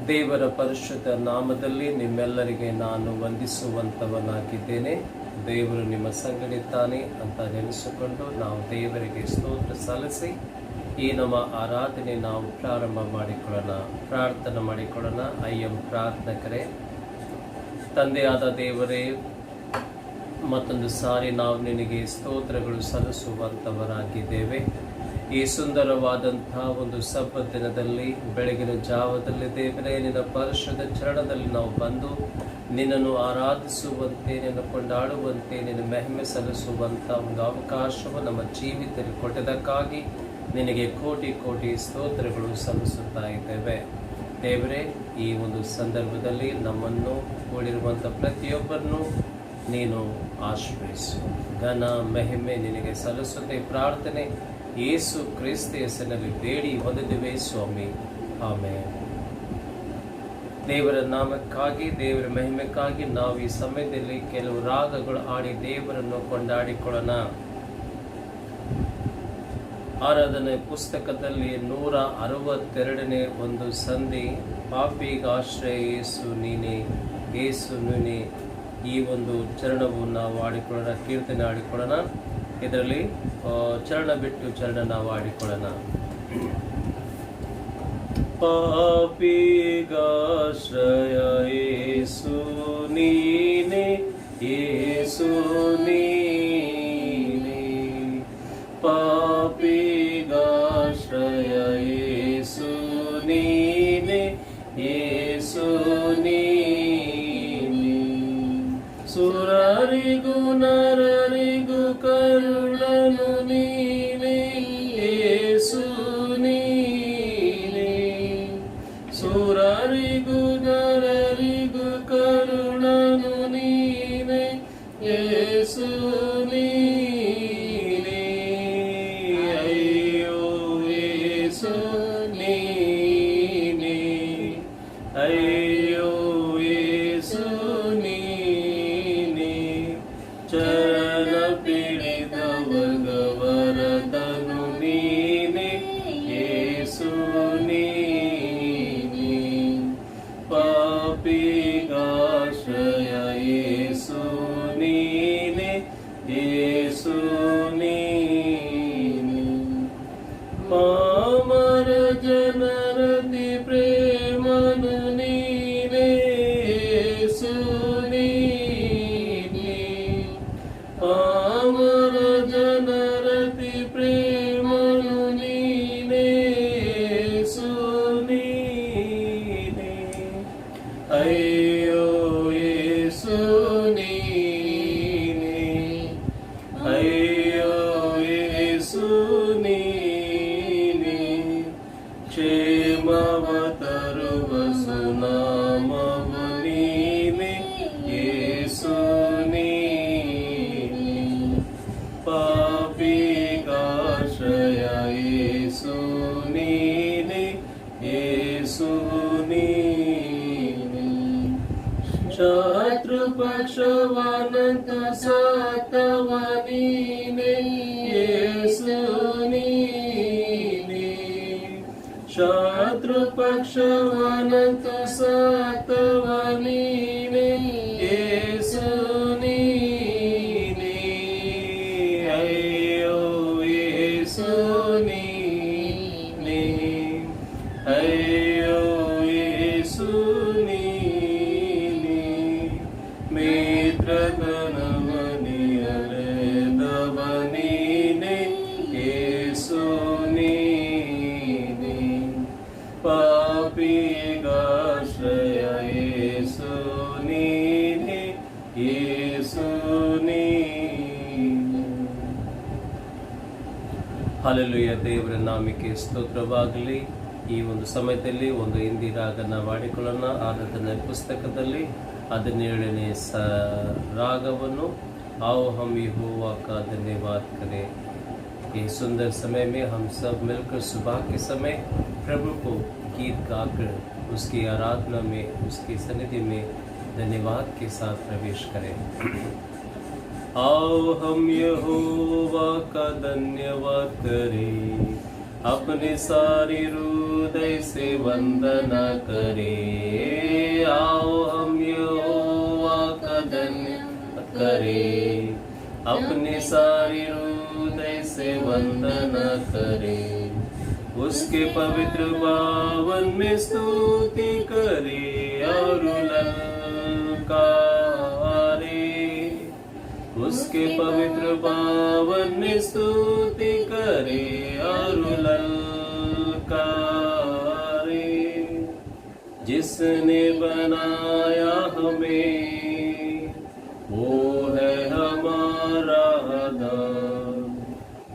ದೇವರ ಪರಿಶುದ್ಧ ನಾಮದಲ್ಲಿ ನಿಮ್ಮೆಲ್ಲರಿಗೆ ನಾನು ವಂದಿಸುವಂಥವನಾಗಿದ್ದೇನೆ. ದೇವರು ನಿಮ್ಮ ಸಂಗಡಿದ್ದಾನೆ ಅಂತ ನೆನೆಸಿಕೊಂಡು ನಾವು ದೇವರಿಗೆ ಸ್ತೋತ್ರ ಸಲ್ಲಿಸಿ ಈ ನಮ್ಮ ಆರಾಧನೆ ನಾವು ಪ್ರಾರಂಭ ಮಾಡಿಕೊಳ್ಳೋಣ. ಪ್ರಾರ್ಥನೆ ಮಾಡಿಕೊಳ್ಳೋಣ. ಅಯ್ಯಂ ಪ್ರಾರ್ಥಕರೇ, ತಂದೆಯಾದ ದೇವರೇ, ಮತ್ತೊಂದು ಸಾರಿ ನಾವು ನಿನಗೆ ಸ್ತೋತ್ರಗಳು ಸಲ್ಲಿಸುವಂಥವರಾಗಿದ್ದೇವೆ. ಈ ಸುಂದರವಾದಂತಹ ಒಂದು ಸಬ್ಬತ್ ದಿನದಲ್ಲಿ ಬೆಳಗಿನ ಜಾವದಲ್ಲಿ ದೇವರೇ, ನಿನ್ನ ಪರಿಶುದ್ಧ ಚರಣದಲ್ಲಿ ನಾವು ಬಂದು ನಿನ್ನನ್ನು ಆರಾಧಿಸುವಂತೆ, ನಿನ್ನ ಕೊಂಡಾಡುವಂತೆ, ನಿನ್ನ ಮಹಿಮೆ ಸಲ್ಲಿಸುವಂಥ ಒಂದು ಅವಕಾಶವು ನಮ್ಮ ಜೀವಿತದಲ್ಲಿ ಕೊಟ್ಟದಕ್ಕಾಗಿ ನಿನಗೆ ಕೋಟಿ ಕೋಟಿ ಸ್ತೋತ್ರಗಳು ಸಲ್ಲಿಸುತ್ತಾ ಇದ್ದೇವೆ. ದೇವರೇ, ಈ ಒಂದು ಸಂದರ್ಭದಲ್ಲಿ ನಮ್ಮನ್ನು ಕೂಡಿರುವಂಥ ಪ್ರತಿಯೊಬ್ಬರನ್ನು ನೀನು ಆಶ್ರಯಿಸು. ಘನ ಮಹಿಮೆ ನಿನಗೆ ಸಲ್ಲಿಸುತ್ತೆ. ಪ್ರಾರ್ಥನೆ ಯೇಸು ಕ್ರಿಸ್ತ ಹೆಸರಿನಲ್ಲಿ ಬೇಡಿ ಹೊಂದಿದ್ದೇವೆ ಸ್ವಾಮಿ, ಆಮೆನ್. ದೇವರ ನಾಮಕ್ಕಾಗಿ, ದೇವರ ಮಹಿಮೆಕ್ಕಾಗಿ ನಾವು ಈ ಸಮಯದಲ್ಲಿ ಕೆಲವು ರಾಗಗಳು ಆಡಿ ದೇವರನ್ನು ಕೊಂಡಾಡಿಕೊಳ್ಳೋಣ. ಆರಾಧನೆ ಪುಸ್ತಕದಲ್ಲಿ 162ನೇ ಒಂದು ಸಂಧಿ, ಪಾಪಿಗಾಶ್ರಯ ಯೇಸು ನೀನೆ, ಯೇಸು ನೀನೆ. ಈ ಒಂದು ಚರಣವು ನಾವು ಆಡಿಕೊಳ್ಳೋಣ, ಕೀರ್ತನೆ ಆಡಿಕೊಳ್ಳೋಣ. ಇದರಲ್ಲಿ ಚರಣ ಬಿಟ್ಟು ಚರಣ ನಾವು ಆಡಿಕೊಳ್ಳೋಣ. ಪಾಪಿಗಾಶ್ರಯ ಯೇಸು ನೀನೆ, ಯೇಸು ನೀನೆ. ಪಾಪಿಗಾಶ್ರಯ ಯೇಸು ನೀನೆ, ಯೇಸು ನೀನೆ. ಸುರರಿಗೂ ನರರಿಗೂ ಕರುಣನು ನೀನೆ, ಯೇಸು ನೀನೆ. ಸುರರಿಗೂ ನರರಿಗೂ ಕರುಣನು ನೀನೆ, ಯೇಸು ನೀನೆ. ಅಯ್ಯೋ ಯೇಸು ನೀನೆ, ಅಯ್ಯೋ ಯೇಸು ನೀನೆ. ಚರಣ ಪಿಡಿದ ವರ್ಗವರದನು ನೀನೆ, ಯೇಸು ನೀನೆ. ಪಾಪಿಗಾಶ್ರಯ ಯೇಸು ನೀನೆ, ಯೇಸು ನೀನೆ. ಪಾಮರ ಜನರತಿ ಪ್ರೇಮನು ನೀನೆ, ಯೇಸು ನೀನೆ. ಪಾಮರ ಜನರತಿ ಪ್ರೇಮನು ನೀನೆ, ಯೇಸು ನೀನೆ. ಅಯ್ಯೋ ಯೇಸು ನೀನೆ, ಅಯ್ಯೋ ಯೇಸು ನೀನೆ. ಕ್ಷೇಮವ ತರುವ ಸುನಾಮವ ನೀನೆ, ಯೇಸು ನೀನೆ. ಪಾಪಿಗಾಶ್ರಯ ಯೇಸು ನೀನೆ, ಯೇಸು ನೀನೆ. ಶತ್ರು ಪಕ್ಷವನಂತ ಸಾತವ ನೀನೆ, ಯೇಸು ನೀನೆ. ಶತ್ರು ಪಕ್ಷವನಂತ ಸಾತವ ನೀನೆ, ಯೇಸು ನೀನೆ. ಅಯ್ಯೋ ಯೇಸು ನೀನೆ, ಅಯ್ಯೋ ಯೇಸು ನೀನೆ. ಮಿತ್ರಗಣವನಿಯರೆದವ ನೀನೆ, ಯೇಸು ನೀನೆ. ಪಾಪಿಗಾಶ್ರಯ ಯೇಸು ನೀನೆ, ಯೇಸು ನೀನೆ. ಹಲ್ಲೆಲೂಯ. ದೇವರ ನಾಮಕ್ಕೆ ಸ್ತೋತ್ರವಾಗಲಿ. ಈ ಒಂದು ಸಮಯದಲ್ಲಿ ಒಂದು ಹಿಂದಿ ರಾಗನ ಮಾಡಿಕೊಳ್ಳೋಣ. ಆರಾಧನೆ ಪುಸ್ತಕದಲ್ಲಿ 17ನೇ रागवनु आओ हम यहोवा का धन्यवाद करें। ये सुंदर समय में हम सब मिलकर सुबह के समय प्रभु को गीत गाकर उसकी आराधना में, उसकी सन्निधि में धन्यवाद के साथ प्रवेश करें। आओ हम यहोवा का धन्यवाद करें, अपनी सारी हृदय से वंदना करे। आओ हम यहोवा का धन्यवाद करें, अपनी सारी हृदय से वंदना करे। उसके पवित्र भवन में स्तुति करे और ललकारे। उसके पवित्र भवन में स्तुति करे और ललकारे। जिसने बनाया हमें वो है हमारा दान,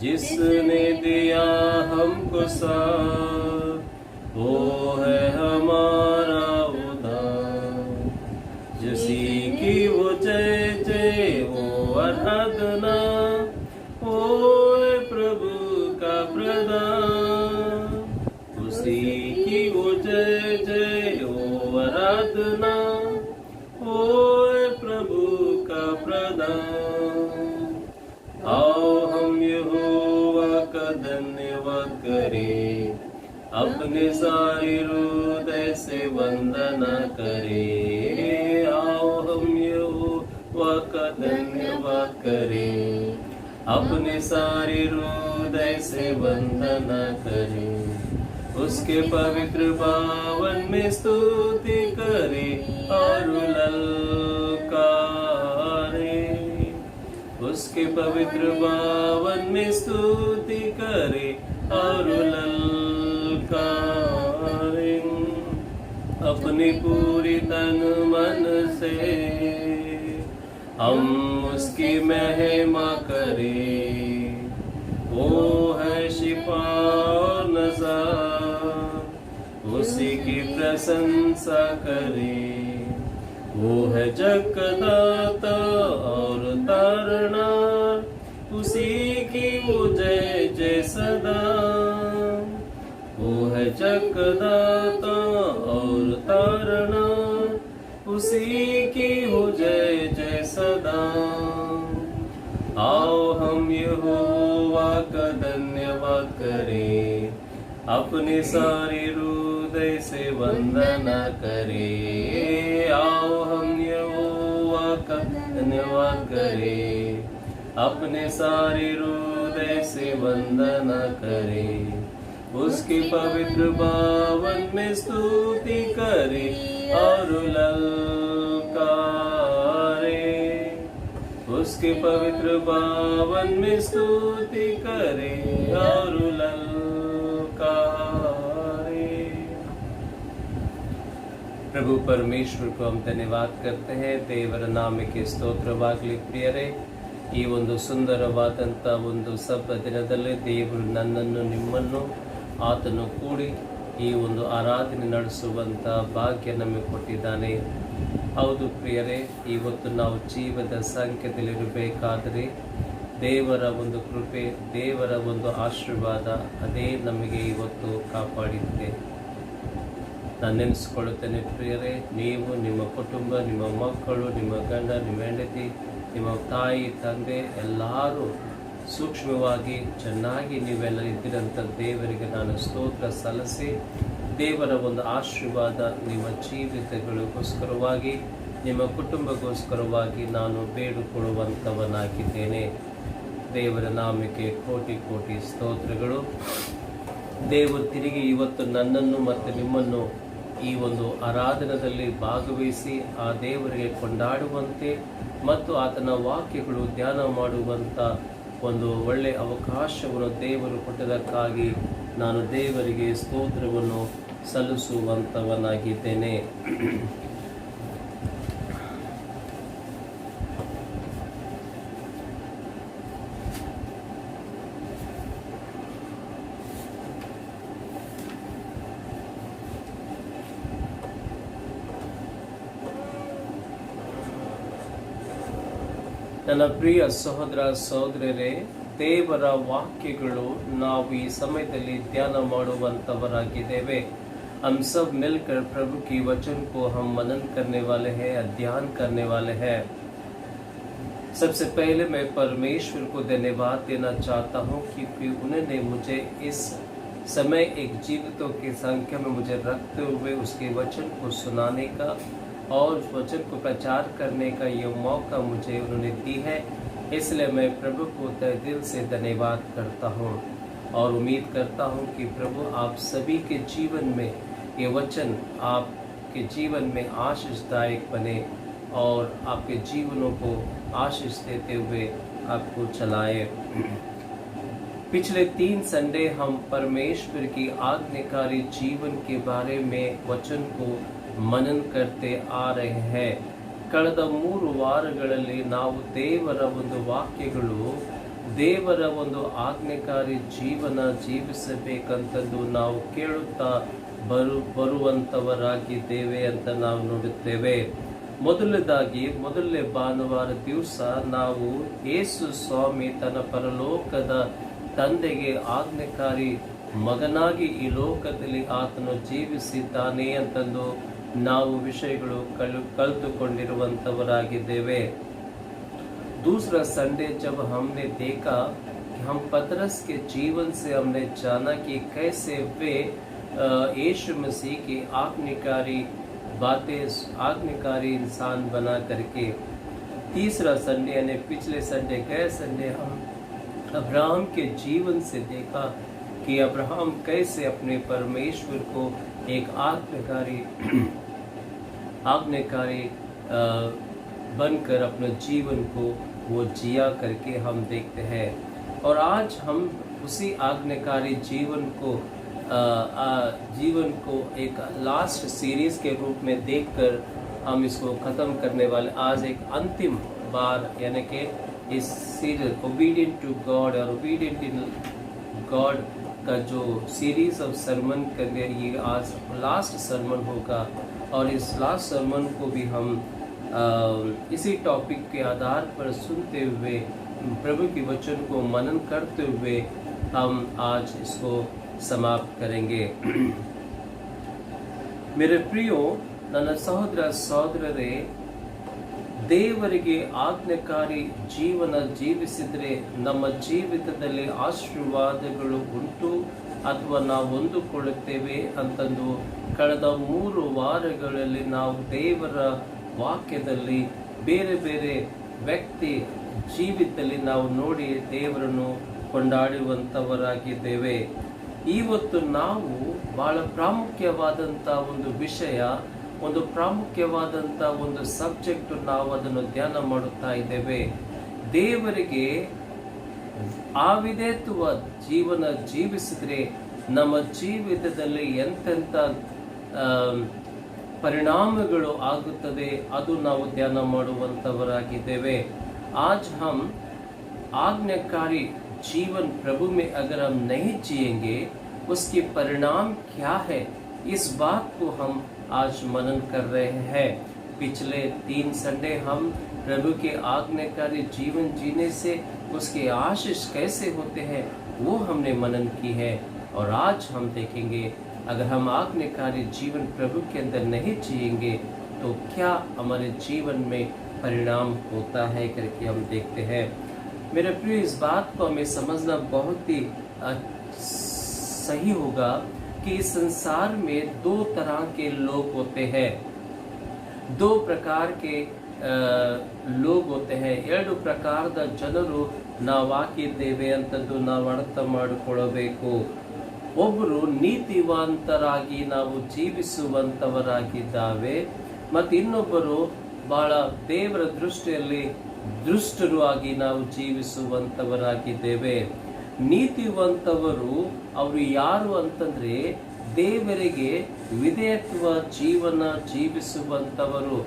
जिसने दिया हमको साथ वो है हमारा उदार। जिसी की वो जय जय वो आराधना, ओ प्रभु का प्रदान। उसी की वो जय जय वो आराधना, ओ प्रभु का प्रदान। आओ हम यहोवा का धन्यवाद करें, अपने सारे हृदय से वंदना करें। आओ हम यहोवा का धन्यवाद करें, अपने सारे हृदय से वंदना करें। उसके पवित्र भवन में स्तुति करें और ललकारे। उसके पवित्र भवन में स्तुति करे और ललकारे। अपनी पूरी तन मन से हम उसकी महिमा करें। वो है शिफा और नज़ार, उसी की प्रशंसा करें। वो है जग का दाता और तारनार, उसी की वो जय जय सदा। वो है जग का दाता और तारनार, उसी की वो जय जय सदा। आओ हम यहोवा का धन्यवाद करें, अपने सारे हृदय से वंदना करें। आओ हम यहोवा का धन्यवाद करें, अपने सारे हृदय से वंदना करें। उसके पवित्र भवन में स्तुति करें और ललकारे। उसके पवित्र भवन में स्तुति करें और ललकारे। प्रभु परमेश्वर को हम धन्यवाद करते हैं, ದೇವರ ನಾಮಕ್ಕೆ ಸ್ತೋತ್ರವಾಗಲಿ ಪ್ರಿಯರೇ। ಈ ಒಂದು ಸುಂದರವಾದಂಥ ಒಂದು ಸಬ್ಬ ದಿನದಲ್ಲಿ ದೇವರು ನನ್ನನ್ನು ನಿಮ್ಮನ್ನು ಆತನು ಕೂಡಿ ಈ ಒಂದು ಆರಾಧನೆ ನಡೆಸುವಂಥ ಭಾಗ್ಯ ನಮಗೆ ಕೊಟ್ಟಿದ್ದಾನೆ। ಹೌದು ಪ್ರಿಯರೇ, ಇವತ್ತು ನಾವು ಜೀವದ ಸಂಖ್ಯೆಯಲ್ಲಿರಬೇಕಾದರೆ ದೇವರ ಒಂದು ಕೃಪೆ, ದೇವರ ಒಂದು ಆಶೀರ್ವಾದ ಅದೇ ನಮಗೆ ಇವತ್ತು ಕಾಪಾಡಿದೆ। ನಾನು ನೆನೆಸ್ಕೊಳ್ಳುತ್ತೇನೆ ಪ್ರಿಯರೇ, ನೀವು ನಿಮ್ಮ ಕುಟುಂಬ, ನಿಮ್ಮ ಮಕ್ಕಳು, ನಿಮ್ಮ ಗಂಡ, ನಿಮ್ಮ ಹೆಂಡತಿ, ನಿಮ್ಮ ತಾಯಿ ತಂದೆ ಎಲ್ಲರೂ ಸೂಕ್ಷ್ಮವಾಗಿ ಚೆನ್ನಾಗಿ ನೀವೆಲ್ಲ ಇದ್ದಿರಂಥ ದೇವರಿಗೆ ನಾನು ಸ್ತೋತ್ರ ಸಲ್ಲಿಸಿ, ದೇವರ ಒಂದು ಆಶೀರ್ವಾದ ನಿಮ್ಮ ಜೀವಿತಗಳಿಗೋಸ್ಕರವಾಗಿ, ನಿಮ್ಮ ಕುಟುಂಬಕ್ಕೋಸ್ಕರವಾಗಿ ನಾನು ಬೇಡಿಕೊಳ್ಳುವಂಥವನಾಗಿದ್ದೇನೆ। ದೇವರ ನಾಮಕ್ಕೆ ಕೋಟಿ ಕೋಟಿ ಸ್ತೋತ್ರಗಳು। ದೇವರು ತಿರುಗಿ ಇವತ್ತು ನನ್ನನ್ನು ಮತ್ತು ನಿಮ್ಮನ್ನು ಈ ಒಂದು ಆರಾಧನದಲ್ಲಿ ಭಾಗವಹಿಸಿ ಆ ದೇವರಿಗೆ ಕೊಂಡಾಡುವಂತೆ ಮತ್ತು ಆತನ ವಾಕ್ಯಗಳು ಧ್ಯಾನ ಮಾಡುವಂಥ ಒಂದು ಒಳ್ಳೆಯ ಅವಕಾಶವನ್ನು ದೇವರು ಕೊಟ್ಟದಕ್ಕಾಗಿ ನಾನು ದೇವರಿಗೆ ಸ್ತೋತ್ರವನ್ನು ಸಲ್ಲಿಸುವಂಥವನಾಗಿದ್ದೇನೆ। ನನ್ನ ಪ್ರಿಯ ಸಹೋದರ ಸಹೋದರರೇ, ದೇವರ ವಾಕ್ಯಗಳು ನಾವು ಈ ಸಮಯದಲ್ಲಿ ಧ್ಯಾನ ಮಾಡುವಂಥವರಾಗಿದ್ದೇವೆ। हम सब मिलकर प्रभु की वचन को हम मनन करने वाले हैं, अध्ययन करने वाले हैं। सबसे पहले मैं परमेश्वर को धन्यवाद देना चाहता हूँ क्योंकि उन्होंने मुझे इस समय एक जीवितों की संख्या में मुझे रखते हुए उसके वचन को सुनाने का और उस वचन को प्रचार करने का ये मौका मुझे उन्होंने दी है। इसलिए मैं प्रभु को तहे दिल से धन्यवाद करता हूँ और उम्मीद करता हूँ कि प्रभु आप सभी के जीवन में ये वचन आपके जीवन में आशीषदायक बने और आपके जीवनों को आशीष देते हुए आपको चलाए। पिछले 3 संडे हम परमेश्वर की आज्ञाकारी जीवन के बारे में वचन को मनन करते आ रहे हैं। ಕಳೆದ 3 ವಾರಗಳಲ್ಲಿ ನಾವು ದೇವರ ಒಂದು ವಾಕ್ಯಗಳು, ದೇವರ ಒಂದು ಆಜ್ಞಾಕಾರಿ ಜೀವನ ಜೀವಿಸಬೇಕಂತಂದು ನಾವು ಕೇಳುತ್ತಾ ಬರುವಂತವರಾಗಿದ್ದೇವೆ ಅಂತ ನಾವು ನೋಡುತ್ತೇವೆ। ಮೊದಲನೇ ಭಾನುವಾರ ದಿವಸ ನಾವು ಯೇಸು ಸ್ವಾಮಿ ತನ್ನ ಪರಲೋಕದ ತಂದೆಗೆ ಆಜ್ಞಾಕಾರಿ ಮಗನಾಗಿ ಈ ಲೋಕದಲ್ಲಿ ಆತನು ಜೀವಿಸಿದ್ದಾನೆ ಅಂತಂದು ನಾವು ವಿಷಯಗಳು ಕಲಿತುಕೊಂಡಿರುವಂತವರಾಗಿದ್ದೇವೆ। दूसरा संडे जब हमने देखा कि हम पतरस के जीवन से हमने जाना कि कैसे वे यीशु मसीह की आज्ञाकारी बातें, आज्ञाकारी इंसान बना करके, तीसरा संडे यानी पिछले संडे गए संडे हम अब्राहम के जीवन से देखा कि अब्राहम कैसे अपने परमेश्वर को एक आज्ञाकारी बनकर अपने जीवन को वो जिया करके हम देखते हैं। और आज हम उसी आज्ञाकारी जीवन को एक लास्ट सीरीज के रूप में देखकर हम इसको ख़त्म करने वाले। आज एक अंतिम बार यानी कि इस सीरीज ओबीडिएंट टू गॉड और ओबीडिएंट इन गॉड का जो सीरीज ऑफ सरमन करेंगे, ये आज लास्ट सरमन होगा। और इस लास्ट सरमन को भी हम इसी टॉपिक के आधार पर सुनते हुए प्रभु के वचन को मनन करते हुए हम आज इसको समाप्त करेंगे। मेरे प्रियो, ನನ್ನ ಸಹೋದರ ಸಹೋದರರೇ, ದೇವರಿಗೆ ಆಜ್ಞಾಕಾರಿ ಜೀವನ ಜೀವಿಸಿದರೆ ನಮ್ಮ ಜೀವಿತದಲ್ಲಿ ಆಶೀರ್ವಾದಗಳು ಉಂಟು ಅಥವಾ ನಾವು ಹೊಂದಿಕೊಳ್ಳುತ್ತೇವೆ ಅಂತಂದು ಕಳೆದ 3 ವಾರಗಳಲ್ಲಿ ನಾವು ದೇವರ ವಾಕ್ಯದಲ್ಲಿ ಬೇರೆ ಬೇರೆ ವ್ಯಕ್ತಿ ಜೀವಿತದಲ್ಲಿ ನಾವು ನೋಡಿ ದೇವರನ್ನು ಕೊಂಡಾಡುವಂತವರಾಗಿದ್ದೇವೆ। ಇವತ್ತು ನಾವು ಬಹಳ ಪ್ರಾಮುಖ್ಯವಾದಂಥ ಒಂದು ವಿಷಯ, ಒಂದು ಪ್ರಾಮುಖ್ಯವಾದಂಥ ಒಂದು ಸಬ್ಜೆಕ್ಟ್, ನಾವು ಅದನ್ನು ಧ್ಯಾನ ಮಾಡುತ್ತಾ ಇದ್ದೇವೆ। ದೇವರಿಗೆ ಆವಿಧೇಯತ್ವ ಜೀವನ ಜೀವಿಸಿದ್ರೆ ನಮ್ಮ ಜೀವಿತದಲ್ಲಿ ಎಂತೆಂಥ परिणामಗಳು ಆಗುತ್ತದೆ, ಅದು ನಾವು ಧ್ಯಾನ ಮಾಡುವಂತವರಾಗಿದ್ದೇವೆ। आज हम आज्ञाकारी जीवन प्रभु में अगर हम नहीं जिएंगे, उसके परिणाम क्या है, इस बात को हम आज मनन कर रहे हैं। पिछले 3 संडे हम प्रभु के आज्ञाकारी जीवन जीने से उसके आशीष कैसे होते हैं वो हमने मनन की है। और आज हम देखेंगे अगर हम आज्ञाकारी जीवन प्रभु के अंदर नहीं जिएंगे तो क्या हमारे जीवन में परिणाम होता है करके हम देखते हैं। मेरे प्रिय, इस बात को हमें समझना बहुत ही सही होगा कि इस संसार में 2 तरह के लोग होते हैं, 2 प्रकार के लोग होते हैं। 2 ಪ್ರಕಾರದ ಜನರು ನಾವಾಗಿದ್ದೇವೆ ಅಂತಂದು ನಾವು ಅರ್ಥ ಮಾಡಿಕೊಳ್ಳಬೇಕು। ಒಬ್ಬರು ನೀತಿವಂತರಾಗಿ ನಾವು ಜೀವಿಸುವಂತವರಾಗಿದ್ದಾವೆ, ಮತ್ತು ಇನ್ನೊಬ್ಬರು ಬಹಳ ದೇವರ ದೃಷ್ಟಿಯಲ್ಲಿ ದುಷ್ಟರು ಆಗಿ ನಾವು ಜೀವಿಸುವಂತವರಾಗಿದ್ದೇವೆ। ನೀತಿವಂತವರು ಅವರು ಯಾರು ಅಂತಂದ್ರೆ ದೇವರಿಗೆ ವಿಧೇಯತ್ವ ಜೀವನ ಜೀವಿಸುವಂತವರು,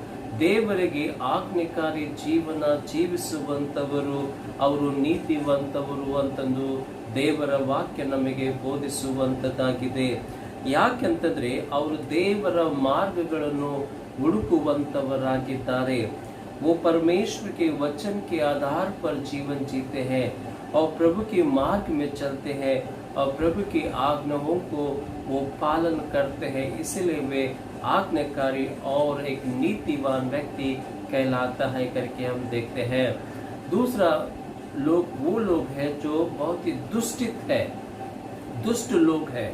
ದೇವರಿಗೆ ಆಜ್ಞಾಕಾರಿ ಜೀವನ ಜೀವಿಸುವಂತವರು, ಅವರು ನೀತಿವಂತವರು ಅಂತಂದು ದೇವರ ವಾಕ್ಯ ನಮಗೆ ಬೋಧಿಸುವಂತದ್ದಾಗಿದೆ। ಯಾಕೆಂತಂದ್ರೆ ಅವರು ದೇವರ ಮಾರ್ಗಗಳನ್ನು ಹುಡುಕುವಂತವರಾಗಿದ್ದಾರೆ। वो परमेश्वर के वचन के आधार पर जीवन जीते हैं और प्रभु के मार्ग में चलते हैं और प्रभु की आज्ञाओं को वो पालन करते हैं, इसलिए वे आज्ञाकारी और एक नीतिवान व्यक्ति कहलाता है करके हम देखते हैं। दूसरा लोग वो लोग हैं जो बहुत ही दुष्टित है, दुष्ट लोग हैं,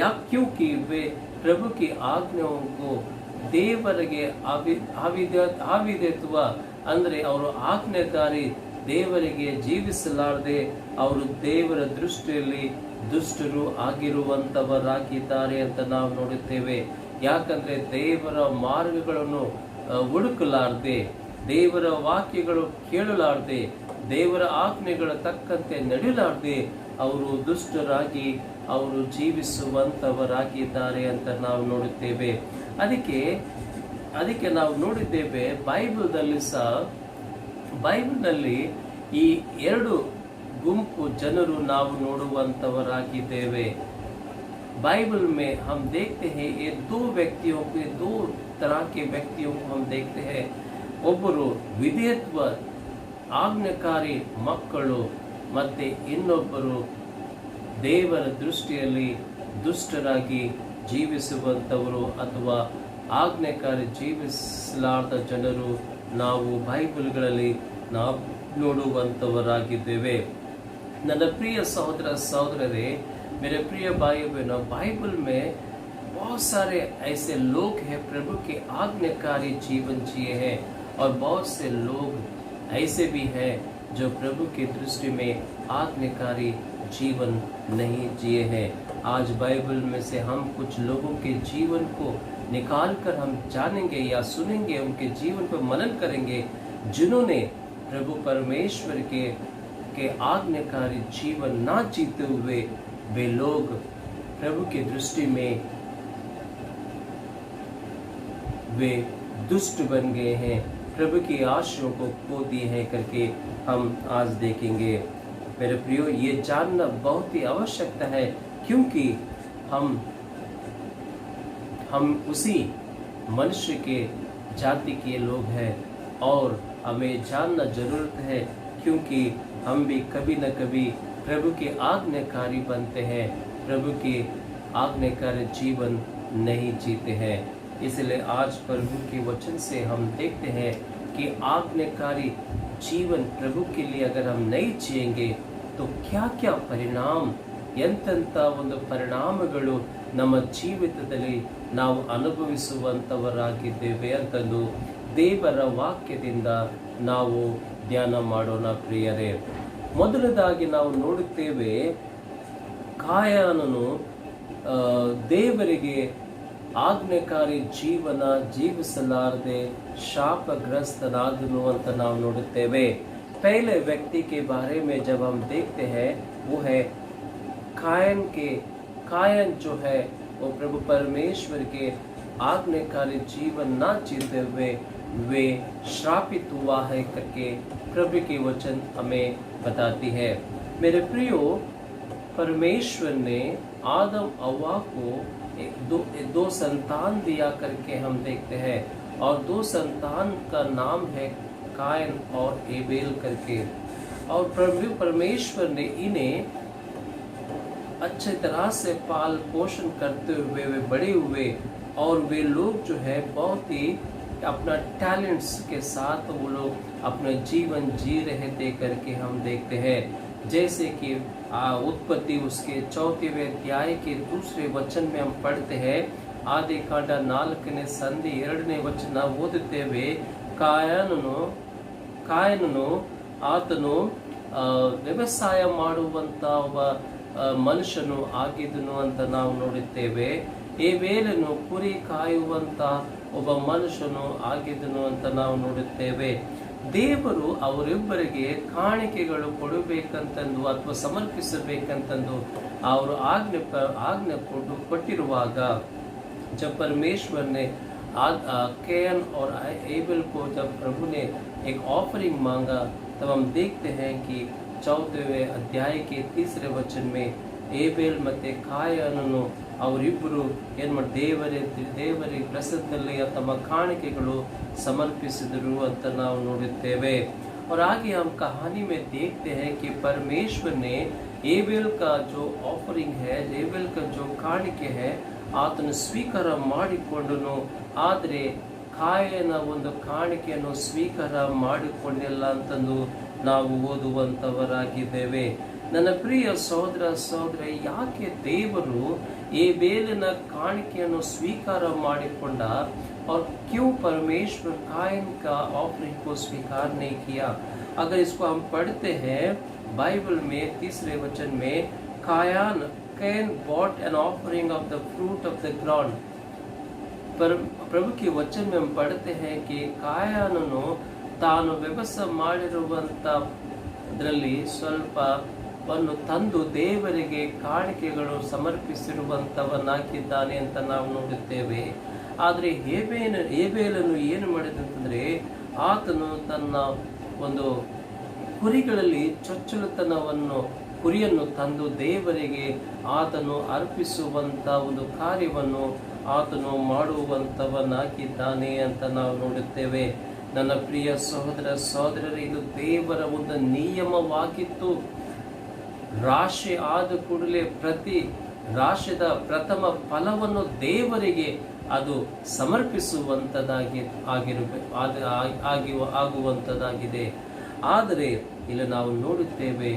या क्योंकि वे प्रभु की आज्ञाओं को ದೇವರಿಗೆ ಅವಿಧೇಯತ್ವ ಅಂದ್ರೆ ಅವರು ಆಜ್ಞಾಕಾರಿ ದೇವರಿಗೆ ಜೀವಿಸಲಾರದೆ ಅವರು ದೇವರ ದೃಷ್ಟಿಯಲ್ಲಿ ದುಷ್ಟರು ಆಗಿರುವಂತವರಾಗಿದ್ದಾರೆ ಅಂತ ನಾವು ನೋಡುತ್ತೇವೆ. ಯಾಕಂದ್ರೆ ದೇವರ ಮಾರ್ಗಗಳನ್ನು ಹುಡುಕಲಾರದೆ, ದೇವರ ವಾಕ್ಯಗಳು ಕೇಳಲಾರದೆ, ದೇವರ ಆಜ್ಞೆಗಳ ತಕ್ಕಂತೆ ನಡೆಯಲಾರದೆ ಅವರು ದುಷ್ಟರಾಗಿ ಅವರು ಜೀವಿಸುವಂತವರಾಗಿದ್ದಾರೆ ಅಂತ ನಾವು ನೋಡುತ್ತೇವೆ. ಅದಕ್ಕೆ ನಾವು ನೋಡಿದ್ದೇವೆ ಬೈಬಲ್ನಲ್ಲಿ ಈ ಎರಡು ಗುಂಪು ಜನರು ನಾವು ನೋಡುವಂತವರಾಗಿದ್ದೇವೆ. बाइबल में हम देखते हैं ये दो तरह के व्यक्तियों को हम देखते हैं. ಒಬ್ಬರು ವಿಧೇಯತ್ವ ಆಜ್ಞಾಕಾರಿ ಮಕ್ಕಳು, ಮತ್ತೆ ಇನ್ನೊಬ್ಬರು ದೇವರ ದೃಷ್ಟಿಯಲ್ಲಿ ದುಷ್ಟರಾಗಿ ಜೀವಿಸುವಂತವರು ಅಥವಾ ಆಜ್ಞಾಕಾರಿ ಜೀವಿಸಲಾರದ ಜನರು ನಾವು ಬೈಬಲ್ಗಳಲ್ಲಿ ನಾವು ನೋಡುವಂತವರಾಗಿದ್ದೇವೆ. ನನ್ನ ಪ್ರಿಯ ಸಹೋದರ ಸಹೋದರರೇ, मेरे प्रिय भाइयों बहनों, बाइबल में बहुत सारे ऐसे लोग हैं प्रभु के आज्ञाकारी जीवन जिए हैं, और बहुत से लोग ऐसे भी हैं जो प्रभु की दृष्टि में आज्ञाकारी जीवन नहीं जिए हैं. आज बाइबल में से हम कुछ लोगों के जीवन को निकाल कर हम जानेंगे या सुनेंगे, उनके जीवन पर मनन करेंगे, जिन्होंने प्रभु परमेश्वर के आज्ञाकारी जीवन ना जीते हुए वे लोग प्रभु की दृष्टि में वे दुष्ट बन गए हैं, प्रभु की आशाओं को खो दिए हैं करके हम आज देखेंगे. मेरे प्रियो, ये जानना बहुत ही आवश्यकता है, क्योंकि हम उसी मनुष्य के जाति के लोग हैं, और हमें जानना जरूरत है, क्योंकि हम भी कभी न कभी प्रभु के आज्ञाकारी बनते हैं, प्रभु के आज्ञाकारी जीवन नहीं जीते हैं. इसलिए आज प्रभु के वचन से हम देखते हैं कि आज्ञाकारी जीवन प्रभु के लिए अगर हम नहीं जिएंगे तो क्या क्या परिणाम, ಎಂತೆಂಥ ಒಂದು ಪರಿಣಾಮಗಳು ನಮ್ಮ ಜೀವಿತದಲ್ಲಿ ನಾವು ಅನುಭವಿಸುವಂತವರಾಗಿದ್ದೇವೆ ಅಂತಂದು ದೇವರ ವಾಕ್ಯದಿಂದ ನಾವು ಧ್ಯಾನ ಮಾಡೋಣ ಪ್ರಿಯರೇ. ಮೊದಲದಾಗಿ ನಾವು ನೋಡುತ್ತೇವೆ, ಕಾಯನನು ದೇವರಿಗೆ ಆಜ್ಞಾಕಾರಿ ಜೀವನ ಜೀವಿಸಲಾರದೆ ಶಾಪಗ್ರಸ್ತನಾದನು ಅಂತ ನಾವು ನೋಡುತ್ತೇವೆ. पहले व्यक्ति के बारे में जब हम देखते हैं वो है कायन जो है वो प्रभु परमेश्वर के आज्ञाकारी जीवन ना जीते हुए वे श्रापित हुआ है करके प्रभु की वचन हमें बताती है. मेरे प्रियो, परमेश्वर ने आदम हव्वा को दो संतान दिया करके हम देखते हैं, और दो संतान का नाम है कायन और एबेल करके. और प्रभु परमेश्वर ने इन्हें अच्छे तरह से पाल पोषण करते हुए वे बड़े हुए, और वे लोग जो है बहुत ही अपना टैलेंट्स के साथ वो लोग अपना जीवन जी रहे थे करके हम देखते हैं. जैसे कि उत्पत्ति उसके 4वें अध्याय के 2 वचन में हम पढ़ते हैं, ಆದಿಕಾಂಡ 4ನೇ ಸಂಧಿ 2ನೇ ವಚನ ಓದುತ್ತೇವೆ. ಕಾಯನನು ಆತನು ವ್ಯವಸಾಯ ಮಾಡುವಂತ ಒಬ್ಬ ಮನುಷ್ಯನು ಆಗಿದ್ದನು ಅಂತ ನಾವು ನೋಡುತ್ತೇವೆ. ಏಬೇಲನು ಕುರಿ ಕಾಯುವಂತ ಒಬ್ಬ ಮನುಷ್ಯನು ಆಗಿದ್ದನು ಅಂತ ನಾವು ನೋಡುತ್ತೇವೆ. ದೇವರು ಅವರಿಬ್ಬರಿಗೆ ಕಾಣಿಕೆಗಳು ಕೊಡಬೇಕಂತಂದು ಅಥವಾ ಸಮರ್ಪಿಸಬೇಕಂತಂದು ಅವರು ಆಜ್ಞೆ ಕೊಟ್ಟಿರುವಾಗ, जब परमेश्वर ने कैन और एबेल को जब प्रभु ने एक ऑफरिंग मांगा, तब हम देखते हैं कि 4वें अध्याय के 3 वचन में ಏಬೇಲ್ ಮತ್ತೆ ಕಾಯನನು ಅವರಿಬ್ಬರು ದೇವರಿಗೆ ಪ್ರಸನ್ನದಲ್ಲಿ ತಮ್ಮ ಕಾಣಿಕೆಗಳು ಸಮರ್ಪಿಸಿದರು ಅಂತ ನಾವು ನೋಡುತ್ತೇವೆ. और आगे हम कहानी में देखते हैं कि परमेश्वर ने एबेल का जो ऑफरिंग है, एबेल का जो ಕಾಣಿಕೆ है, ಆತನು ಸ್ವೀಕಾರ ಮಾಡಿಕೊಂಡನು. ಆದರೆ ಕಾಯನ ಒಂದು ಕಾಣಿಕೆಯನ್ನು ಸ್ವೀಕಾರ ಮಾಡಿಕೊಂಡಿಲ್ಲ ಅಂತಂದು ನಾವು ಓದುವಂತವರಾಗಿದ್ದೇವೆ. ನನ್ನ ಪ್ರಿಯ ಸಹೋದರ ಸಹೋದರಿ, ಯಾಕೆ ದೇವರು ಏಬೇಲಿನ ಕಾಣಿಕೆಯನ್ನು ಸ್ವೀಕಾರ ಮಾಡಿಕೊಂಡ और क्यों परमेश्वर कायन का ऑफरिंग को स्वीकार नहीं किया? अगर इसको हम पढ़ते हैं बाइबल में 3 वचन में, can bot an offering of the fruit of the ground. पर प्रभु के वचन में हम पढ़ते हैं कि ಕಾಯಾನನು ತಾನು ವ್ಯವಸ ಮಾಡಿರುವಂತದ್ರಲ್ಲಿ ಸ್ವಲ್ಪವನ್ನು ತಂದು ದೇವರಿಗೆ ಕಾಣಿಕೆಗಳು ಸಮರ್ಪಿಸಿರುವಂತವನಾಗಿದ್ದಾನೆ ಅಂತ ನಾವು ನೋಡುತ್ತೇವೆ. ಆದರೆ ಏಬೇಲನು ಏನು ಮಾಡಿದಂತಂದ್ರೆ, ಆತನು ತನ್ನ ಒಂದು ಕುರಿಗಳಲ್ಲಿ ಕುರಿಯನ್ನು ತಂದು ದೇವರಿಗೆ ಆತನು ಅರ್ಪಿಸುವಂತ ಒಂದು ಕಾರ್ಯವನ್ನು ಆತನು ಮಾಡುವಂತವನಾಗಿದ್ದಾನೆ ಅಂತ ನಾವು ನೋಡುತ್ತೇವೆ. ನನ್ನ ಪ್ರಿಯ ಸಹೋದರ ಸಹೋದರರೇ, ಇದು ದೇವರ ಒಂದು ನಿಯಮವಾಗಿತ್ತು. ರಾಶಿ ಆದ ಕೂಡಲೇ ಪ್ರತಿ ರಾಶಿದ ಪ್ರಥಮ ಫಲವನ್ನು ದೇವರಿಗೆ ಅದು ಆಗುವಂತದಾಗಿದೆ. ಆದರೆ ಇಲ್ಲಿ ನಾವು ನೋಡುತ್ತೇವೆ,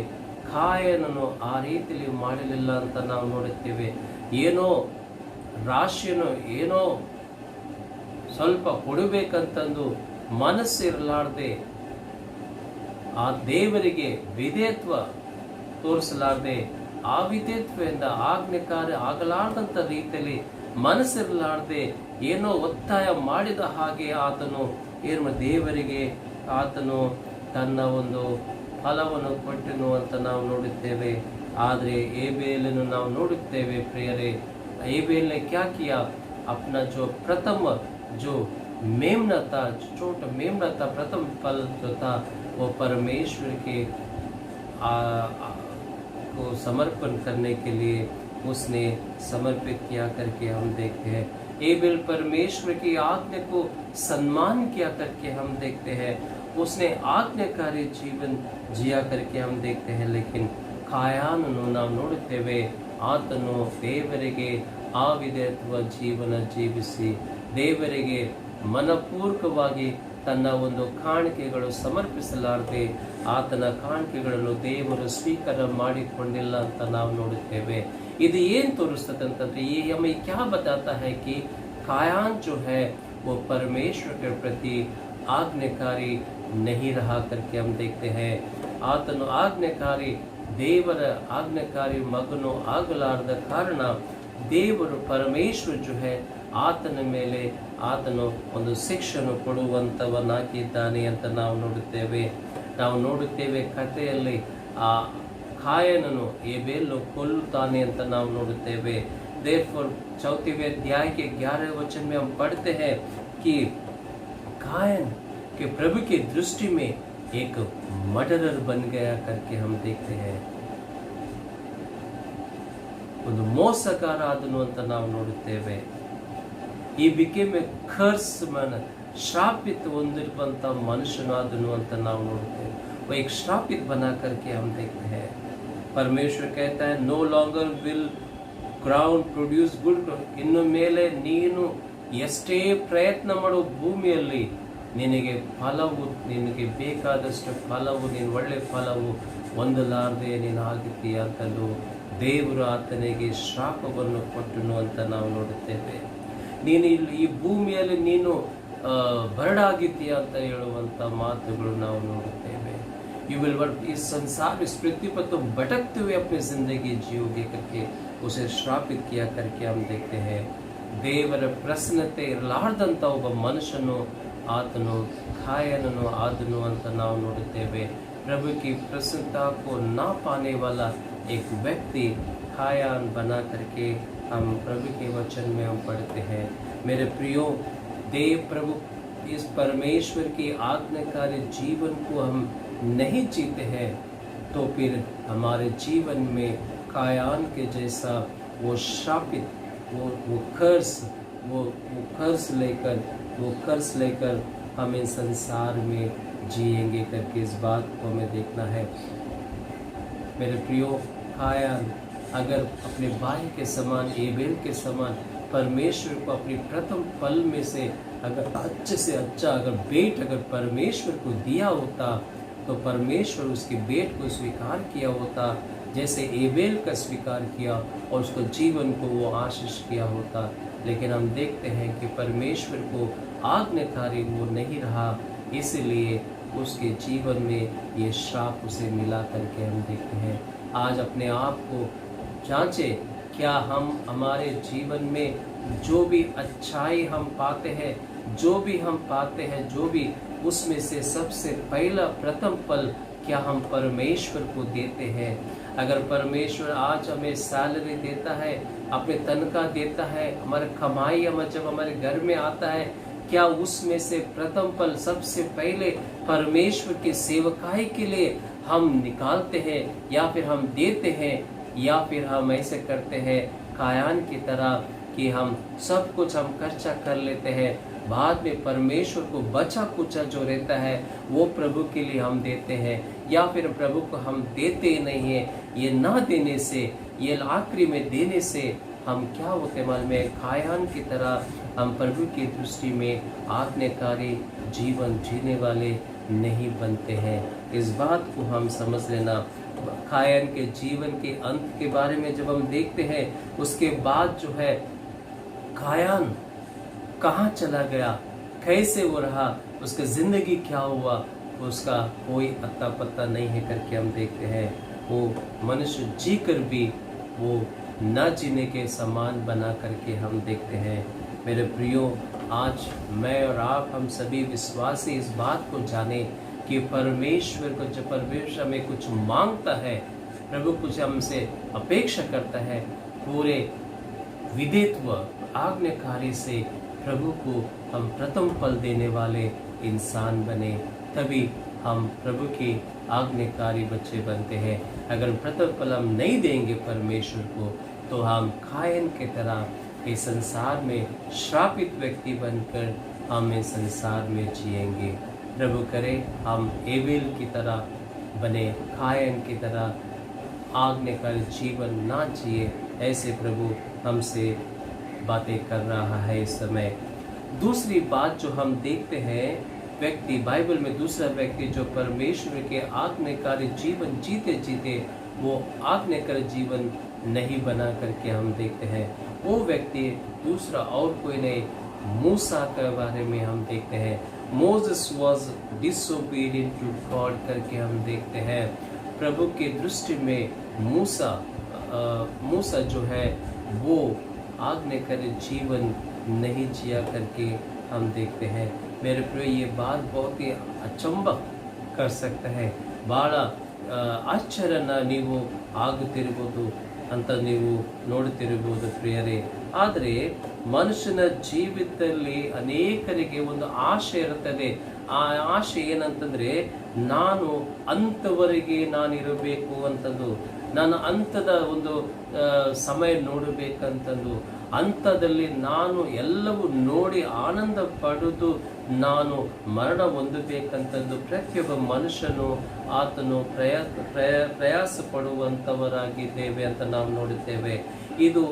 ಕಾಯನನು ಆ ರೀತಿಯಲ್ಲಿ ಮಾಡಲಿಲ್ಲ ಅಂತ ನಾವು ನೋಡುತ್ತೇವೆ. ಏನೋ ರಾಶಿಯನ್ನು ಏನೋ ಸ್ವಲ್ಪ ಕೊಡಬೇಕಂತಂದು ಮನಸ್ಸಿರಲಾರ್ದೆ, ಆ ದೇವರಿಗೆ ವಿಧೇಯತ್ವ ತೋರಿಸಲಾರದೆ, ಆ ವಿಧೇಯತ್ವದಿಂದ ಆಜ್ಞೆಕಾರ್ಯ ಆಗಲಾರದಂತ ರೀತಿಯಲ್ಲಿ ಮನಸ್ಸಿರಲಾರದೆ ಏನೋ ಒತ್ತಾಯ ಮಾಡಿದ ಹಾಗೆ ಆತನು ದೇವರಿಗೆ ಆತನು ತನ್ನ ಒಂದು ಫಲವನ್ನು ಕೊಟ್ಟನು ಅಂತ ನಾವು ನೋಡುತ್ತೇವೆ. ಆದರೆ ಏಬೇಲನ್ನು ನಾವು ನೋಡುತ್ತೇವೆ ಪ್ರಿಯರೇ, एबेल ने क्या किया? अपना जो प्रथम जो मेमना था, छोटा मेमना था, प्रथम फल जो था वो परमेश्वर के को समर्पण करने के लिए उसने समर्पित किया करके हम देखते हैं. एबेल परमेश्वर की आज्ञा को सम्मान किया करके हम देखते हैं. उसने आज्ञाकारी जीवन जिया करके हम देखते हैं. लेकिन ಕಾಯಾನನು ನಾವು ನೋಡುತ್ತೇವೆ, ಆತನು ದೇವರಿಗೆ ಅವಿಧೇಯತ್ವ ಜೀವನ ಜೀವಿಸಿ ದೇವರಿಗೆ ಮನಪೂರ್ವಕವಾಗಿ ತನ್ನ ಒಂದು ಕಾಣಿಕೆಗಳು ಸಮರ್ಪಿಸಲಾರದೆ ಆತನ ಕಾಣಿಕೆಗಳನ್ನು ದೇವರು ಸ್ವೀಕಾರ ಮಾಡಿಕೊಂಡಿಲ್ಲ ಅಂತ ನಾವು ನೋಡುತ್ತೇವೆ. ಇದು ಏನು ತೋರಿಸ್ತದೆ ಅಂತಂದ್ರೆ, ये हमें क्या बताता है कि कायान जो है वो परमेश्वर के प्रति आज्ञाकारी नहीं रहा करके हम देखते हैं. ಆತನು ಆಜ್ಞಾಕಾರಿ, ದೇವರ ಆಜ್ಞಾಕಾರಿ ಮಗನು ಆಗಲಾರದ ಕಾರಣ ದೇವರು ಪರಮೇಶ್ವರ ಜೊ ಹೈ ಆತನ ಮೇಲೆ ಆತನು ಒಂದು ಶಿಕ್ಷೆಯನ್ನು ಕೊಡುವಂತವನಾಗಿದ್ದಾನೆ ಅಂತ ನಾವು ನೋಡುತ್ತೇವೆ. ಕಥೆಯಲ್ಲಿ ಆ ಕಾಯನನು ಏಬೇಲನ್ನು ಕೊಲ್ಲುತ್ತಾನೆ ಅಂತ ನಾವು ನೋಡುತ್ತೇವೆ. ದೇರ್ಫೋರ್ 4वें अध्याय के 11वें वचन में हम पढ़ते हैं कि कायन के प्रभु की दृष्टि में एक मर्डरर बन गया करके हम देखते हैं. ಒಂದು ಮೋಸಗಾರ ಆದನು ಅಂತ ನಾವು ನೋಡುತ್ತೇವೆ. ಈ became a curse man, श्रापित ಹೊಂದಿರುವಂತ ಮನುಷ್ಯನಾದನು ಅಂತ ನಾವು ನೋಡುತ್ತೇವೆ. वो एक श्रापित बना करके हम देखते हैं. परमेश्वर कहता है, no longer will ground produce good. ಇನ್ನು ಮೇಲೆ ನೀನು ಎಷ್ಟೇ ಪ್ರಯತ್ನ ಮಾಡೋ ಭೂಮಿಯಲ್ಲಿ ನಿನಗೆ ಬೇಕಾದಷ್ಟು ಫಲವು, ನೀನು ಒಳ್ಳೆ ಫಲವು ಹೊಂದಲಾರದೆ ನೀನು ಆಗಿದ್ದೀಯ ಅಂತಲೂ ದೇವರು ಆತನಿಗೆ ಶ್ರಾಪವನ್ನು ಕೊಟ್ಟನು ಅಂತ ನಾವು ನೋಡುತ್ತೇವೆ. ನೀನು ಇಲ್ಲಿ ಈ ಭೂಮಿಯಲ್ಲಿ ನೀನು ಬರಡಾಗಿದ್ದೀಯ ಅಂತ ಹೇಳುವಂತ ಮಾತುಗಳು ನಾವು ನೋಡುತ್ತೇವೆ. यू विल वर्क, इस संसार इस पृथ्वी पर तो भटकते हुए अपनी जिंदगी जियोगे करके उसे श्रापित किया करके हम देखते हैं. ದೇವರ ಪ್ರಸನ್ನತೆ ಇರಲಾರ್ದಂತ ಒಬ್ಬ ಮನುಷ್ಯನು ಆತನು ಕಾಯನನು ಆದನು ಅಂತ ನಾವು ನೋಡುತ್ತೇವೆ. प्रभु की प्रसन्नता को ना पाने वाला एक व्यक्ति कायान बना करके हम प्रभु के वचन में हम पढ़ते हैं. मेरे प्रियो, देव प्रभु इस परमेश्वर की आज्ञाकारी जीवन को हम नहीं जीते हैं तो फिर हमारे जीवन में कायान के जैसा वो शापित वो कर्ज लेकर हम इस संसार में जिएंगे करके इस बात को हमें देखना है. मेरे प्रियो, कायान अगर अपने भाई के समान, एबेल के समान परमेश्वर को अपनी प्रथम फल में से अगर अच्छे से अच्छा अगर बेट अगर परमेश्वर को दिया होता तो परमेश्वर उसके बेट को स्वीकार किया होता. जैसे एबेल का स्वीकार किया और उसको जीवन को वो आशीष किया होता। लेकिन हम देखते हैं कि परमेश्वर को आज्ञाकारी वो नहीं रहा, इसलिए उसके जीवन में ये श्राप उसे मिला करके हम देखते हैं। आज अपने आप को जांचें, क्या हम हमारे जीवन में जो भी अच्छाई हम पाते हैं, जो भी हम पाते हैं, जो भी उसमें से सबसे पहला प्रथम फल क्या हम परमेश्वर को देते हैं? अगर परमेश्वर आज हमें सैलरी देता है, अपने तनख्वाह देता है, हमारे कमाई जब हमारे घर में आता है, क्या उसमें से प्रथम फल सबसे पहले परमेश्वर की सेवकाई के लिए हम निकालते हैं या फिर हम देते हैं, या फिर हम ऐसे करते हैं कायान की तरह कि हम सब कुछ हम खर्चा कर लेते हैं, बाद में परमेश्वर को बचा कुचा जो रहता है वो प्रभु के लिए हम देते हैं, या फिर प्रभु को हम देते ही नहीं है। ये ना देने से, ये आखिरी में देने से हम क्या होते मालूम है? कायान की तरह हम प्रभु की दृष्टि में आज्ञाकारी जीवन जीने वाले नहीं बनते हैं। इस बात को हम समझ लेना। कायान के जीवन के अंत के बारे में जब हम देखते हैं, उसके बाद जो है कायान कहाँ चला गया, कैसे वो रहा, उसका जिंदगी क्या हुआ, उसका कोई अता पता नहीं है करके हम देखते हैं। वो मनुष्य जीकर भी वो न जीने के समान बना करके हम देखते हैं। मेरे प्रियो, आज मैं और आप हम सभी विश्वासी इस बात को जाने कि परमेश्वर को, जब परमेश्वर हमें कुछ मांगता है, प्रभु कुछ हमसे अपेक्षा करता है, पूरे विधेयत्व आज्ञाकारी से प्रभु को हम प्रथम फल देने वाले इंसान बने, तभी हम प्रभु के आज्ञाकारी बच्चे बनते हैं। अगर प्रथम फल हम नहीं देंगे परमेश्वर को, तो हम कायन के तरह इस संसार में श्रापित व्यक्ति बनकर हम इस संसार में जिएंगे। प्रभु करे हम एबेल की तरह बने, कायन की तरह आज्ञाकारी जीवन ना जिए। ऐसे प्रभु हमसे बातें कर रहा है इस समय। दूसरी बात जो हम देखते हैं, व्यक्ति बाइबल में दूसरा व्यक्ति जो परमेश्वर के आज्ञाकारी जीवन जीते जीते वो आज्ञाकारी जीवन नहीं बना करके हम देखते हैं, वो व्यक्ति दूसरा और कोई नहीं, मूसा के बारे में हम देखते हैं। Moses was disobedient to God करके हम देखते हैं। प्रभु की दृष्टि में मूसा जो है वो आज्ञाकारी जीवन नहीं जिया करके हम देखते हैं। मेरे प्रिय, ये बात बहुत ही अचंबक कर सकता है, ಬಹಳ ಆಶ್ಚರ್ಯನ ನೀವು ಆಗುತ್ತಿರಬಹುದು ಅಂತ ನೀವು ನೋಡುತ್ತಿರಬಹುದು ಪ್ರಿಯರೇ. ಆದರೆ ಮನುಷ್ಯನ ಜೀವಿತದಲ್ಲಿ ಅನೇಕರಿಗೆ ಒಂದು ಆಶೆ ಇರುತ್ತದೆ. ಆ ಆಶೆ ಏನಂತಂದ್ರೆ, ನಾನು ಅಂತವರೆಗೆ ನಾನಿರಬೇಕು ಅಂತಂದು, ನಾನು ಅಂತದ ಒಂದು ಸಮಯ ನೋಡಬೇಕಂತಂದು, ಅಂತದಲ್ಲಿ ನಾನು ಎಲ್ಲವೂ ನೋಡಿ ಆನಂದ ಪಡೆದು ನಾನು ಮರಣ ಹೊಂದಬೇಕಂತಂದು ಪ್ರತಿಯೊಬ್ಬ ಮನುಷ್ಯನು ಆತನು ಪ್ರಯಾಸ ಪಡುವಂಥವರಾಗಿದ್ದೇವೆ ಅಂತ ನಾವು ನೋಡುತ್ತೇವೆ. ಇದು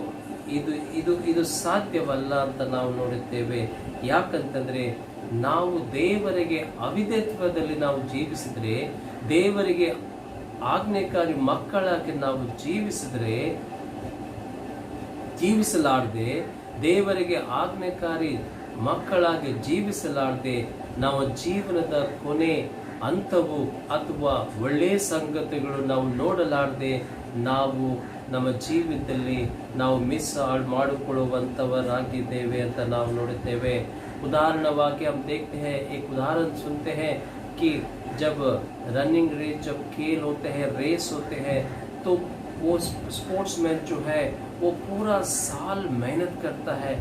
ಇದು ಇದು ಇದು ಸಾಧ್ಯವಲ್ಲ ಅಂತ ನಾವು ನೋಡುತ್ತೇವೆ. ಯಾಕಂತಂದ್ರೆ ನಾವು ದೇವರಿಗೆ ಅವಿಧೇಯತ್ವದಲ್ಲಿ ನಾವು ಜೀವಿಸಿದ್ರೆ, ದೇವರಿಗೆ ಆಜ್ಞಾಕಾರಿ ಮಕ್ಕಳಾಗಿ ನಾವು ಜೀವಿಸಲಾರದೆ, ದೇವರಿಗೆ ಆಜ್ಞಾಕಾರಿ ಮಕ್ಕಳಾಗಿ ಜೀವಿಸಲಾರದೆ, ನಾವು ಜೀವನದ ಕೊನೆ ಹಂತವು ಅಥವಾ ಒಳ್ಳೆಯ ಸಂಗತಿಗಳು ನಾವು ನೋಡಲಾರದೆ ನಾವು ನಮ್ಮ ಜೀವಿತದಲ್ಲಿ ನಾವು ಮಾಡಿಕೊಳ್ಳುವಂಥವರಾಗಿದ್ದೇವೆ ಅಂತ ನಾವು ನೋಡುತ್ತೇವೆ. उदाहरणವಾಗಿ हम देखते हैं, एक उदाहरण सुनते हैं कि जब रनिंग रेस, जब खेल होते हैं, रेस होते हैं, तो वो स्पोर्ट्समैन जो है वो पूरा साल मेहनत करता है,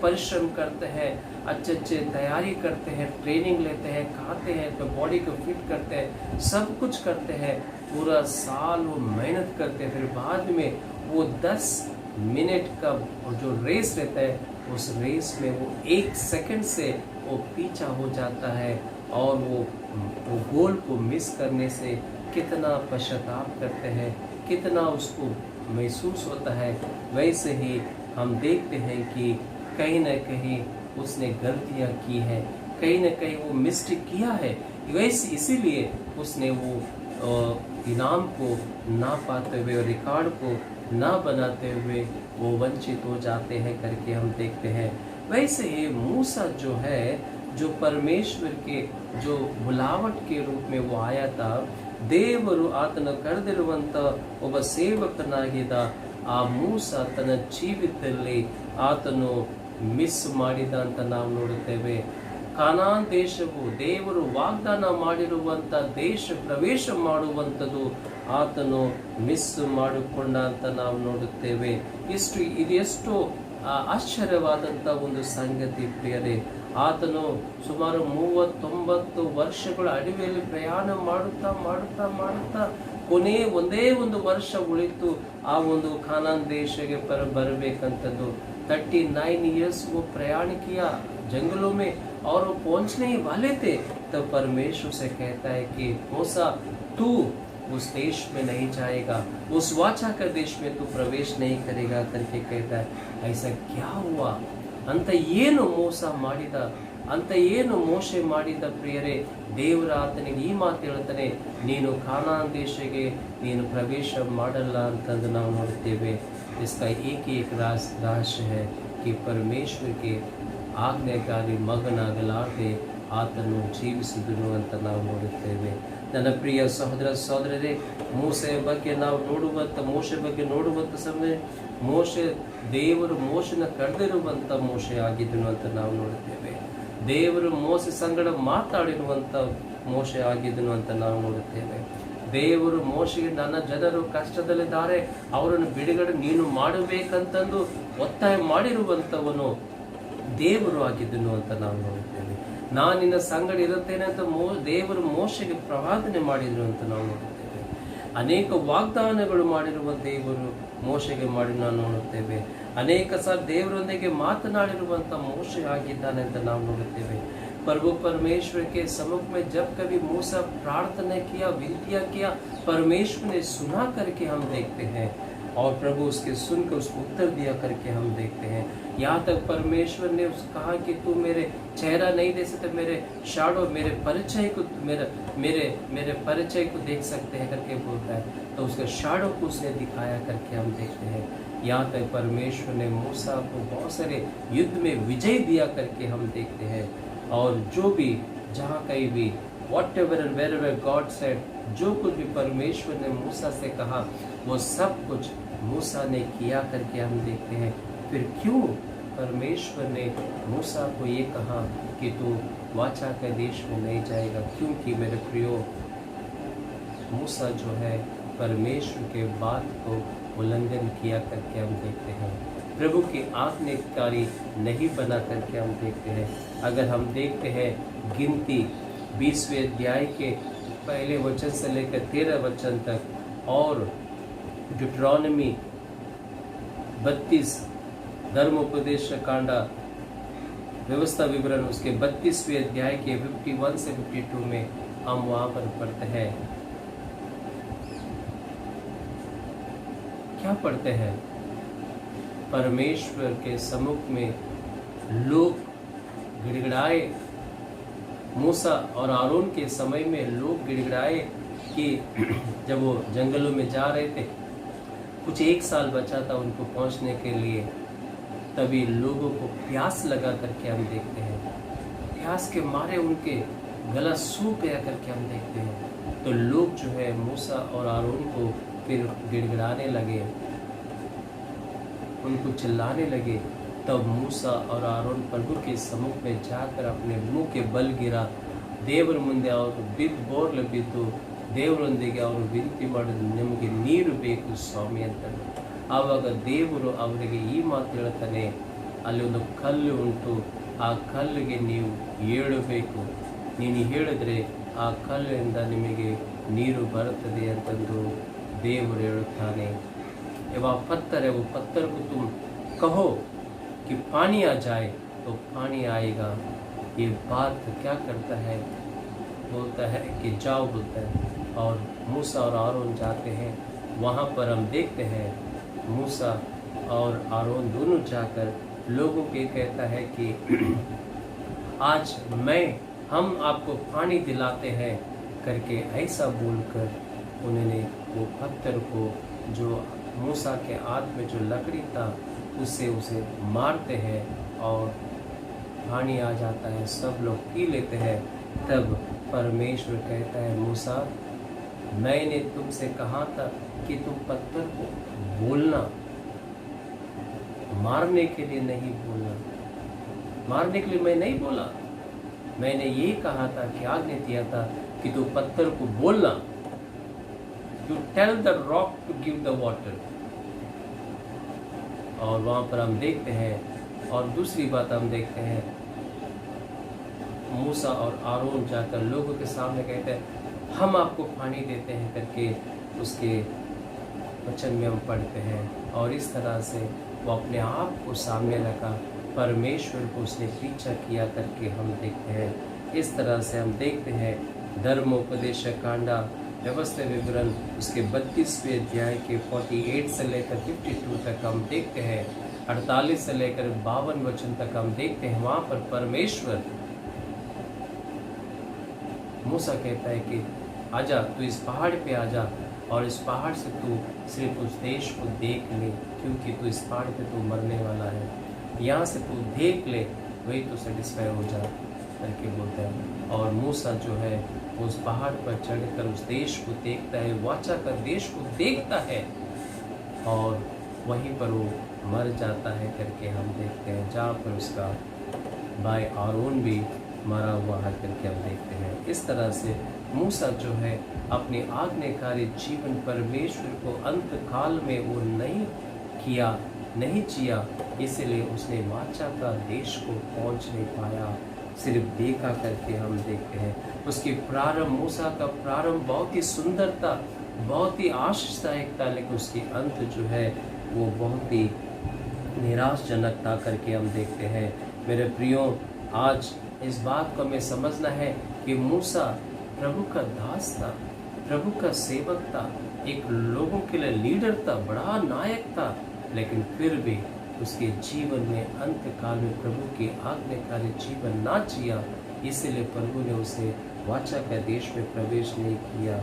परिश्रम करते हैं, अच्छे तैयारी करते हैं, ट्रेनिंग लेते हैं, खाते हैं, तो बॉडी को फिट करते हैं, सब कुछ करते हैं, पूरा साल वो मेहनत करते हैं. फिर बाद में वो 10 मिनट का जो रेस रहता है, उस रेस में वो 1 सेकंड से वो पीछा हो जाता है और वो गोल को मिस करने से कितना पश्चाताप करते हैं, कितना उसको महसूस होता है. वैसे ही हम देखते हैं कि कहीं न कहीं उसने गलतियां की है, कहीं न कहीं वो मिस्टेक किया है, वैसे इसीलिए उसने वो इनाम को ना पाते हुए और रिकॉर्ड को ना बनाते हुए वो वंचित हो जाते हैं करके हम देखते हैं। वैसे ही मूसा जो है, जो परमेश्वर के जो बुलावट के रूप में वो आया था, ದೇವರು ಆತನ ಕರೆದಿರುವಂತ ಒಬ್ಬ ಸೇವಕನಾಗಿದ್ದ ಆ ಮೂಸ ತನ್ನ ಜೀವಿತದಲ್ಲಿ ಆತನು ಮಿಸ್ ಮಾಡಿದ ಅಂತ ನಾವು ನೋಡುತ್ತೇವೆ. ಕಾನಾನ್ ದೇಶವು ದೇವರು ವಾಗ್ದಾನ ಮಾಡಿರುವಂತ ದೇಶ ಪ್ರವೇಶ ಮಾಡುವಂಥದ್ದು ಆತನು ಮಿಸ್ ಮಾಡಿಕೊಂಡ ಅಂತ ನಾವು ನೋಡುತ್ತೇವೆ. ಇದೆಷ್ಟು ಆಶ್ಚರ್ಯವಾದಂಥ ಒಂದು ಸಂಗತಿ ಪ್ರಿಯರೇ. ಆತನು ಸುಮಾರು 39 ವರ್ಷಗಳ ಅಡವಿಯಲ್ಲಿ ಪ್ರಯಾಣ ಮಾಡುತ್ತಾ ಮಾಡುತ್ತಾ ಮಾಡುತ್ತಾ ಒಂದೇ ಒಂದು ವರ್ಷ ಉಳಿತು ಆ ಒಂದು ಕಾನಾನ್ ದೇಶಕ್ಕೆ ಬರಬೇಕಂತದ್ದು. 39 ईयर्स वो प्रयाण किया जंगलों में और वो पहुंचने ही वाले थे, तब परमेश्वर से कहता है कि मूसा तू उस देश में नहीं जाएगा, उस वाचा का देश में तू प्रवेश नहीं करेगा करके कहता है. ऐसा क्या हुआ? ಅಂತ ಏನು ಮೋಸ ಮಾಡಿದ, ಅಂತ ಏನು ಮೋಸ ಮಾಡಿದ ಪ್ರಿಯರೇ? ದೇವರ ಆತನಿಗೆ ಈ ಮಾತು ಹೇಳ್ತಾನೆ, ನೀನು ಕಾನಾನ್ ದೇಶಕ್ಕೆ ನೀನು ಪ್ರವೇಶ ಮಾಡಲ್ಲ ಅಂತಂದು ನಾವು ನೋಡುತ್ತೇವೆ. इसका एक रहस्य है कि परमेश्वर के ಆಜ್ಞೆಗಾಗಿ ಮಗನಾಗಲಾರದೆ ಆತನು ಜೀವಿಸಿದನು ಅಂತ ನಾವು ನೋಡುತ್ತೇವೆ. ನನ್ನ ಪ್ರಿಯ ಸಹೋದರ ಸಹೋದರರೇ, ಮೋಶೆ ಬಗ್ಗೆ ನೋಡುವಂತ ಸಮಯ ಮೋಶೆ ದೇವರು ಮೋಶನ ಕರೆದಿರುವಂತ ಮೋಶೆ ಆಗಿದ್ದನು ಅಂತ ನಾವು ನೋಡುತ್ತೇವೆ. ದೇವರು ಮೋಶೆ ಸಂಗಡ ಮಾತಾಡಿರುವಂತ ಮೋಶೆ ಆಗಿದ್ದನು ಅಂತ ನಾವು ನೋಡುತ್ತೇವೆ. ದೇವರು ಮೋಶೆಗೆ ನನ್ನ ಜನರು ಕಷ್ಟದಲ್ಲಿದ್ದಾರೆ, ಅವರನ್ನು ಬಿಡುಗಡೆ ನೀನು ಮಾಡಬೇಕಂತಂದು ಒತ್ತಾಯ ಮಾಡಿರುವಂತವನು ದೇವರು ಆಗಿದ್ದನು ಅಂತ ನಾವು ನೋಡುತ್ತೇವೆ. ನಾನು ನಿನ್ನ ಸಂಗಡ ಇರುತ್ತೇನೆ ಅಂತ ದೇವರು ಮೋಶೆಗೆ ಪ್ರವಾದನೆ ಮಾಡಿದ್ರು ಅಂತ ನಾವು ನೋಡುತ್ತೇವೆ. ಅನೇಕ ವಾಗ್ದಾನಗಳು ಮಾಡಿರುವ ದೇವರು ಮೋಶೆಗೆ ಮಾಡಿ ನಾವು ನೋಡುತ್ತೇವೆ. ಅನೇಕ ಸಾರಿ ದೇವರೊಂದಿಗೆ ಮಾತನಾಡಿರುವಂತ ಮೋಶೆ ಆಗಿದ್ದಾನೆ ಅಂತ ನಾವು ನೋಡುತ್ತೇವೆ. प्रभु परमेश्वर के सम्मुख में जब कभी मूसा प्रार्थना किया, विनतियां किया, परमेश्वर ने सुना करके हम देखते हैं और प्रभु उसके सुनकर उसको उत्तर दिया करके हम देखते हैं. यहाँ तक परमेश्वर ने कहा कि तू मेरे चेहरा नहीं देख सकते, मेरे शैडो, मेरे परिचय को देख सकते हैं करके बोलता है. तो उसके शैडो को उसने दिखाया करके हम देखते हैं. यहाँ तक परमेश्वर ने मूसा को बहुत सारे युद्ध में विजय दिया करके हम देखते हैं. और जो भी जहाँ कहीं भी whatever and wherever God said, जो कुछ भी परमेश्वर ने मूसा से कहा वो सब कुछ मूसा ने किया करके हम देखते हैं. फिर क्यों परमेश्वर ने मूसा को ये कहा कि तू वाचा के देश में नहीं जाएगा? क्योंकि मेरे प्रियो, मूसा जो है परमेश्वर के बात को उल्लंघन किया करके हम देखते हैं. प्रभु की आज्ञाकारी नहीं बना करके हम देखते हैं. अगर हम देखते हैं गिनती 20वें अध्याय के पहले वचन से लेकर 13 वचन तक और ड्यूटरॉनमी 32 धर्मोपदेश कांडा व्यवस्था विवरण उसके 32वें अध्याय के 51 से 52 में हम वहाँ पर पढ़ते हैं. क्या पढ़ते हैं? परमेश्वर के सम्मुख में लोग गिड़गिड़ाए. मूसा और आरोन के समय में लोग गिड़गिड़ाए कि जब वो जंगलों में जा रहे थे, कुछ 1 साल बचा था उनको पहुंचने के लिए, तभी लोगों को प्यास लगा करके हम देखते हैं. प्यास के मारे उनके गला सूख गया करके हम देखते हैं. तो लोग जो है मूसा और आरोन को फिर गिड़गिड़ाने लगे, उनको चिल्लाने लगे. तब मूसा और आरोन प्रभु के सम्मुख में जाकर अपने मुंह के बल गिरा. ದೇವರ ಮುಂದೆ ಅವರು ಬೋರ್ಲು ಬಿದ್ದು ದೇವರೊಂದಿಗೆ ಅವರು ವಿನಂತಿ ಮಾಡಿದ್ರು, ನಿಮಗೆ ನೀರು ಬೇಕು ಸ್ವಾಮಿ ಅಂತ. ಆವಾಗ ದೇವರು ಅವರಿಗೆ ಈ ಮಾತು ಹೇಳ್ತಾನೆ, ಅಲ್ಲಿ ಒಂದು ಕಲ್ಲು ಉಂಟು, ಆ ಕಲ್ಲಿಗೆ ನೀವು ಏಳಬೇಕು, ನೀನು ಹೇಳಿದ್ರೆ ಆ ಕಲ್ಲಿನಿಂದ ನಿಮಗೆ ನೀರು ಬರುತ್ತದೆ ಅಂತಂದು ದೇವರು ಹೇಳುತ್ತಾನೆ. वह पत्थर है, वो पत्थर को तुम कहो कि पानी आ जाए तो पानी आएगा. ये बात क्या करता है? बोलता है कि जाओ बोलता है. और मूसा और आरोन जाते हैं. वहाँ पर हम देखते हैं मूसा और आरोन दोनों जाकर लोगों के कहता है कि आज हम आपको पानी दिलाते हैं करके ऐसा बोलकर उन्होंने वो पत्थर को जो मूसा के हाथ में जो लकड़ी था उससे उसे मारते हैं और पानी आ जाता है, सब लोग पी लेते हैं। तब परमेश्वर कहता है, मूसा मैंने तुमसे कहा था कि तुम पत्थर को बोलना, मारने के लिए नहीं बोलना। मारने के लिए मैं नहीं बोला, मैंने ये कहा था कि आज्ञा दिया था कि तू पत्थर को बोलना, you tell the rock to give the water. और वहां पर हम देखते हैं, और दूसरी बात हम देखते हैं, मूसा और आरोन जाकर लोगों के सामने कहते हैं हम आपको पानी देते हैं करके उसके वचन में हम पढ़ते हैं। और इस तरह से वो अपने आप को सामने रखा, परमेश्वर को उसने पीछा किया करके हम देखते हैं। इस तरह से हम देखते हैं धर्मोपदेश कांडा व्यवस्था विवरण उसके 32वें अध्याय के 48 से लेकर 52 तक हम देखते हैं, 48 से लेकर 52 वचन तक हम देखते हैं। वहां पर परमेश्वर मूसा कहता है कि आजा, तू इस पहाड़ पे आजा और इस पहाड़ से तू सिर्फ उस देश को देख ले, क्योंकि तू इस पहाड़ पे तू मरने वाला है, यहाँ से तू देख ले, वही तो सेटिस्फाई हो जा करके बोलता है। और मूसा जो है उस पहाड़ पर चढ़कर उस देश को देखता है, वाचा कर देश को देखता है और वहीं पर वो मर जाता है करके हम देखते हैं, जहाँ पर उसका भाई आरोन भी मरा हुआ है करके हम देखते हैं। इस तरह से मूसा जो है अपनी आज्ञाकारी जीवन परमेश्वर को अंत काल में वो नहीं जिया, इसलिए उसने वाचा का देश को पहुंच नहीं पाया, सिर्फ देखा करके हम देखते हैं। उसकी प्रारंभ, मूसा का प्रारंभ बहुत ही सुंदर था, बहुत ही आशीषदायक था, लेकिन उसकी अंत जो है वो बहुत ही निराशजनक था करके हम देखते हैं। मेरे प्रियो, आज इस बात को हमें समझना है कि मूसा प्रभु का दास था, प्रभु का सेवक था, एक लोगों के लिए लीडर था, बड़ा नायक था, लेकिन फिर भी उसके जीवन में अंत काल में प्रभु की आज्ञाकारी जीवन ना जिया, इसलिए प्रभु ने उसे वाचा के देश में प्रवेश नहीं किया।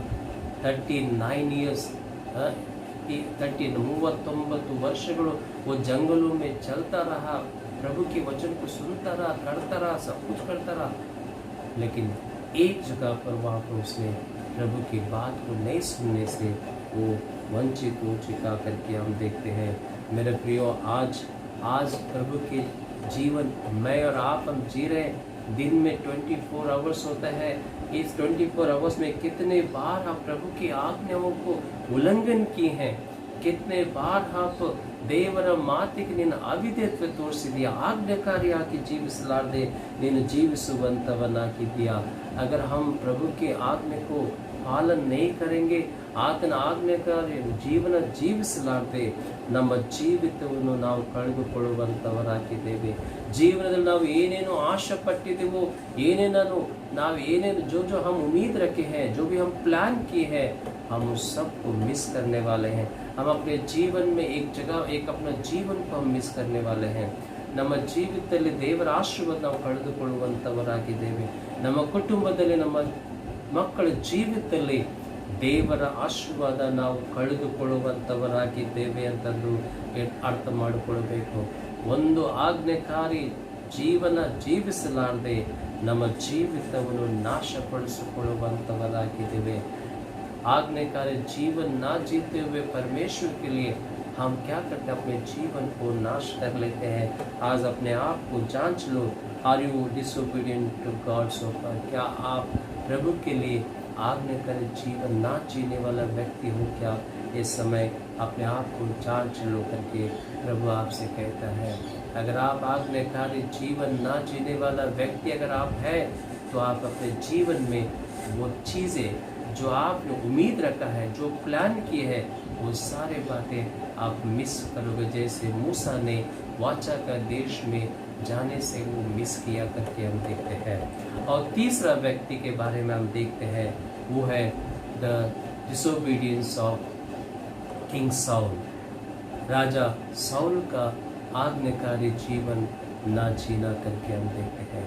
39 इयर्स 39 ವರ್ಷಗಳು वो जंगलों में चलता रहा, प्रभु के वचन को सुनता रहा, करता रहा, सब कुछ करता रहा, लेकिन एक जगह पर वहाँ पर उसने प्रभु की बात को नहीं सुनने से वो वंचित हो चुका करके हम देखते हैं। मेरे प्रियो, आज प्रभु के जीवन मैं और आप हम जी रहे हैं। दिन में 24 आवर्स होता है, इस 24 आवर्स में कितने बार आप प्रभु की आज्ञाओं को उल्लंघन किए हैं, कितने बार आप ದೇವರ ಮಾತಿಗೆ ನಿನ್ನ ಅವಿಧೇಯತ್ವ ತೋರಿಸಿದೆಯಾ, ಆಜ್ಞಾಕಾರಿಯಾಗಿ ಜೀವಿಸಲಾರದೆ ನೀನು ಜೀವಿಸುವಂತವನಾಗಿದ್ದೀಯಾ। अगर हम प्रभु के आज्ञा को पालन नहीं करेंगे, ಆತನ ಆಜ್ಞಾಕಾರಿ ಜೀವನ ಜೀವಿಸಲಾರದೆ ನಮ್ಮ ಜೀವಿತವನ್ನು ನಾವು ಕಳೆದುಕೊಳ್ಳುವಂತವರಾಗಿದ್ದೇವೆ। ಜೀವನದಲ್ಲಿ ನಾವು ಏನೇನು ಆಶೆ ಪಟ್ಟಿದ್ದೆವೋ, जो हम उम्मीद रखे हैं, जो भी हम प्लान किए हैं, हम उस सब को मिस करने वाले हैं। हम अपने जीवन में एक अपना जीवन को हम मिस करने वाले हैं। ನಮ್ಮ ಜೀವಿತದಲ್ಲಿ ದೇವರ ಆಶೀರ್ವಾದ ನಾವು ಕಳೆದುಕೊಳ್ಳುವಂತವರಾಗಿದ್ದೇವೆ। ನಮ್ಮ ಕುಟುಂಬದಲ್ಲಿ, ನಮ್ಮ ಮಕ್ಕಳ ಜೀವಿತದಲ್ಲಿ ದೇವರ ಆಶೀರ್ವಾದ ನಾವು ಕಳೆದುಕೊಳ್ಳುವಂತವರಾಗಿದ್ದೇವೆ ಅಂತಂದು ಅರ್ಥ ಮಾಡಿಕೊಳ್ಳಬೇಕು। ಒಂದು ಆಜ್ಞಾಕಾರಿ ಜೀವನ ಜೀವಿಸಲಾರದೆ ನಮ್ಮ ಜೀವಿತವನ್ನು ನಾಶಪಡಿಸಿಕೊಳ್ಳುವಂತವರಾಗಿದ್ದೇವೆ। आज्ञाकारी जीवन ना जीते हुए परमेश्वर के लिए हम क्या करते हैं, अपने जीवन को नाश कर लेते हैं। आज अपने आप को जांच लो, are you disobedient to God's offer? क्या आप प्रभु के लिए आज्ञाकारी जीवन ना जीने वाला व्यक्ति हो? क्या इस समय अपने आप को जांच लो करके प्रभु आपसे कहता है। अगर आप आज्ञाकारी जीवन ना जीने वाला व्यक्ति अगर आप है, तो आप अपने जीवन में वो चीज़ें जो आपने उम्मीद रखा है, जो प्लान किए हैं, वो सारे बातें आप मिस करोगे, जैसे मूसा ने वाचा का देश में जाने से वो मिस किया करके हम देखते हैं। और तीसरा व्यक्ति के बारे में हम देखते हैं, वो है the disobedience of king Saul. Raja Saul का आज्ञाकारी जीवन ना जीना करके हम देखते हैं।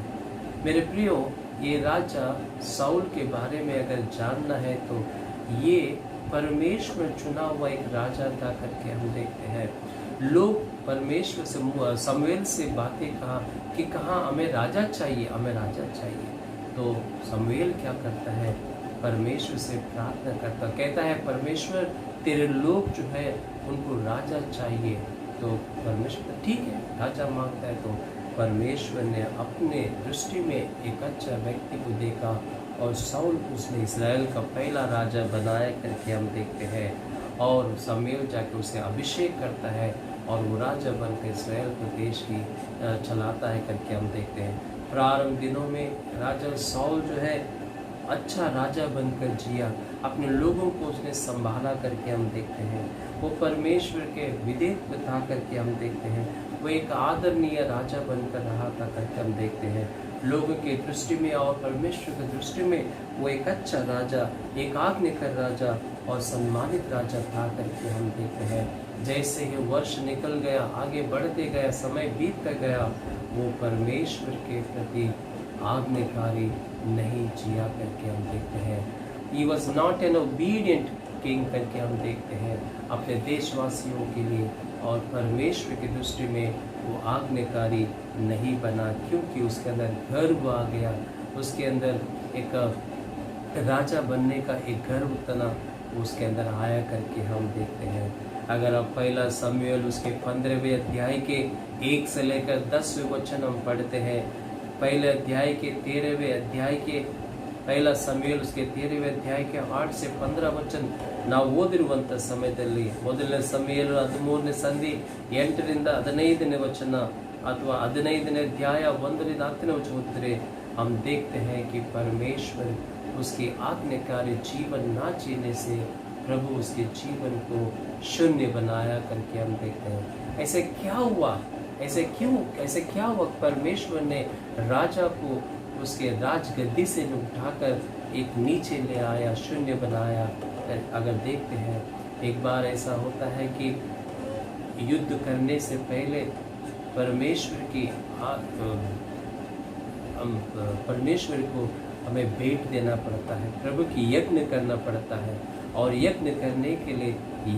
मेरे प्रियो, ये राजा साउल के बारे में अगर जानना है तो ये परमेश्वर चुना हुआ एक राजा था करके हम देखते हैं। लोग परमेश्वर से शमूएल से बातें कहा हमें राजा चाहिए, हमें राजा चाहिए। तो शमूएल क्या करता है, परमेश्वर से प्रार्थना करता, कहता है परमेश्वर तेरे लोग जो है उनको राजा चाहिए। तो परमेश्वर ठीक है, राजा मांगता है। तो परमेश्वर ने अपने दृष्टि में एक अच्छा व्यक्ति को देखा और शाऊल उसने इस्राएल का पहला राजा बनाया करके हम देखते हैं। और शमूएल जाके उसे अभिषेक करता है और वो राजा बनकर इस्राएल को देश की चलाता है करके हम देखते हैं। प्रारंभ दिनों में राजा शाऊल जो है अच्छा राजा बनकर जिया, अपने लोगों को उसने संभाला करके हम देखते हैं। वो परमेश्वर के विधेयक बता करके हम देखते हैं। वो एक आदरणीय राजा बनकर रहा था करके हम देखते हैं। लोगों की दृष्टि में और परमेश्वर की दृष्टि में वो एक अच्छा राजा, एक आज्ञाकर राजा और सम्मानित राजा था करके हम देखते हैं। जैसे ही वर्ष निकल गया, आगे बढ़ते गया, समय बीतता गया, वो परमेश्वर के प्रति आज्ञाकारी नहीं जिया करके हम देखते हैं। He was not an obedient king करके हम देखते हैं अपने देशवासियों के लिए, और परमेश्वर की दृष्टि में वो आज्ञाकारी नहीं बना, क्योंकि उसके अंदर गर्व आ गया, उसके अंदर एक राजा बनने का एक गर्व तना उसके अंदर आया करके हम देखते हैं। अगर आप पहला शमूएल उसके 15वें अध्याय के 1 से लेकर 10वें वचन हम पढ़ते हैं, पहले अध्याय के 13वें अध्याय के पहला शमूएल उसके 13वें ಅಧ್ಯಾಯ के 8 से 15 ವಚನ ನಾವು ಓದಿರುವಂತ ಸಮಯದಲ್ಲಿ ಮೊದಲನೇ ಶಮೂವೇಲ್ 13ನೇ ಸಂಧಿ 8 ರಿಂದ 15ನೇ ವಚನ ಅಥವಾ 15ನೇ ಅಧ್ಯಾಯ 1 ರಿಂದ 10ನೇ ವಚನ ಓದಿದ್ರೆ हम देखते हैं कि परमेश्वर उसके आज्ञाकारी जीवन ना जीने से प्रभु उसके जीवन को शून्य बनाया करके हम देखते हैं। ऐसे क्या हुआ, ऐसे क्या हुआ? परमेश्वर ने राजा को उसके राजगद्दी से उठाकर एक नीचे ले आया, शून्य बनाया। अगर देखते हैं, एक बार ऐसा होता है कि युद्ध करने से पहले परमेश्वर को हमें भेंट देना पड़ता है, प्रभु की यज्ञ करना पड़ता है, और यज्ञ करने के लिए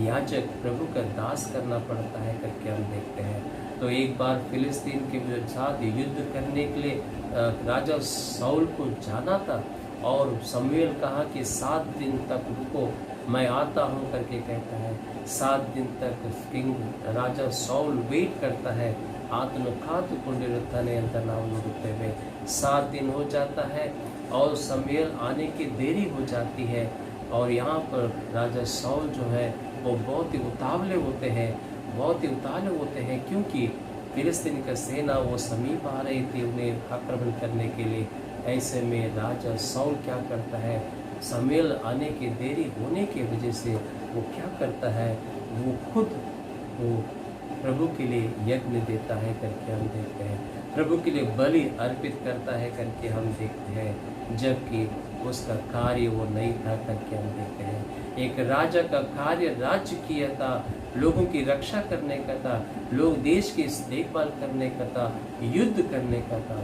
याजक प्रभु का दास करना पड़ता है करके हम देखते हैं। तो एक बार फिलिस्तीन के साथ युद्ध करने के लिए राजा शाऊल को जाना था, और शमूएल कहा कि 7 दिन तक रुको, मैं आता हूँ करके कहता है। 7 दिन तक किंग राजा शाऊल वेट करता है, आतनु ಕಾದುಕೊಂಡಿರುತ್ತಾನೆ ಅಂತ ನಾವು ನೋಡುತ್ತೇವೆ। 7 दिन हो जाता है और शमूएल आने की देरी हो जाती है, और यहाँ पर राजा शाऊल जो है वो बहुत ही उतावले होते हैं, क्योंकि फिलिस्तीन का सेना वो समीप आ रही थी उन्हें आक्रमण करने के लिए। ऐसे में राजा शाऊल क्या करता है, शमूएल आने की देरी होने की वजह से वो क्या करता है, वो खुद वो प्रभु के लिए यज्ञ देता है करके हम देखते हैं, प्रभु के लिए बलि अर्पित करता है करके हम देखते हैं, जबकि उसका कार्य वो नहीं था करके हम देखते हैं। एक राजा का कार्य राज्य किया था, लोगों की रक्षा करने का था, लोग देश की देखभाल करने का था, युद्ध करने का था,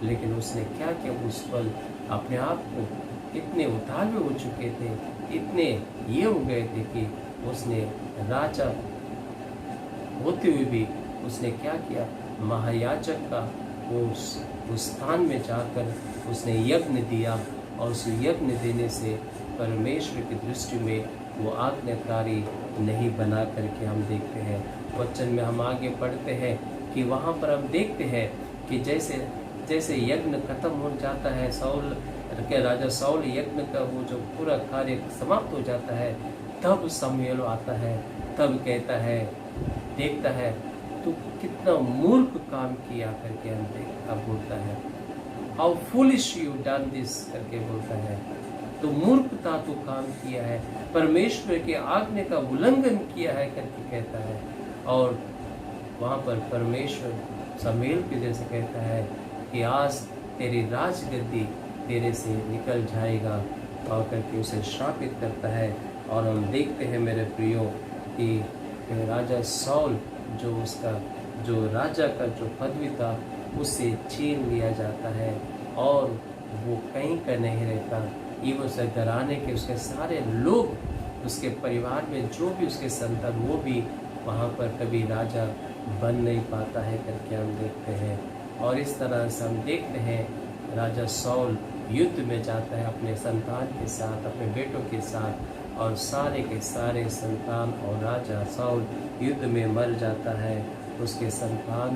लेकिन उसने क्या किया, उस पल अपने आप को इतने उतावले हो चुके थे, इतने ये हो गए थे कि उसने राजा होते हुए भी उसने क्या किया, महायाजक का उस स्थान में जाकर उसने यज्ञ दिया, और उस यज्ञ देने से परमेश्वर की दृष्टि में वो आज्ञाकारी नहीं बना करके हम देखते हैं। वचन में हम आगे पढ़ते हैं कि वहाँ पर हम देखते हैं कि जैसे यज्ञ खत्म हो जाता है, राजा शाऊल यज्ञ का वो जो पूरा कार्य समाप्त हो जाता है, तब शमूएल आता है, तब कहता है, देखता है तो कितना मूर्ख काम किया करके हम बोलता है, how foolish you done this करके बोलता है। तो मूर्खता तो काम किया है, परमेश्वर के आज्ञा का उल्लंघन किया है करके कहता है। और वहाँ पर परमेश्वर शमूएल के जैसे कहता है कि आज तेरी राजगद्दी तेरे से निकल जाएगा, और करके उसे श्रापित करता है। और हम देखते हैं मेरे प्रियो कि राजा शाऊल जो राजा का जो पदवी था उससे छीन लिया जाता है, और वो कहीं का नहीं रहता। ये वो घराने के उसके सारे लोग उसके परिवार में जो भी उसके संतान, वो भी वहाँ पर कभी राजा बन नहीं पाता है करके हम देखते हैं। और इस तरह से हम देखते हैं राजा साउल युद्ध में जाता है अपने संतान के साथ, अपने बेटों के साथ, और सारे के सारे संतान और राजा साउल युद्ध में मर जाता है। उसके संतान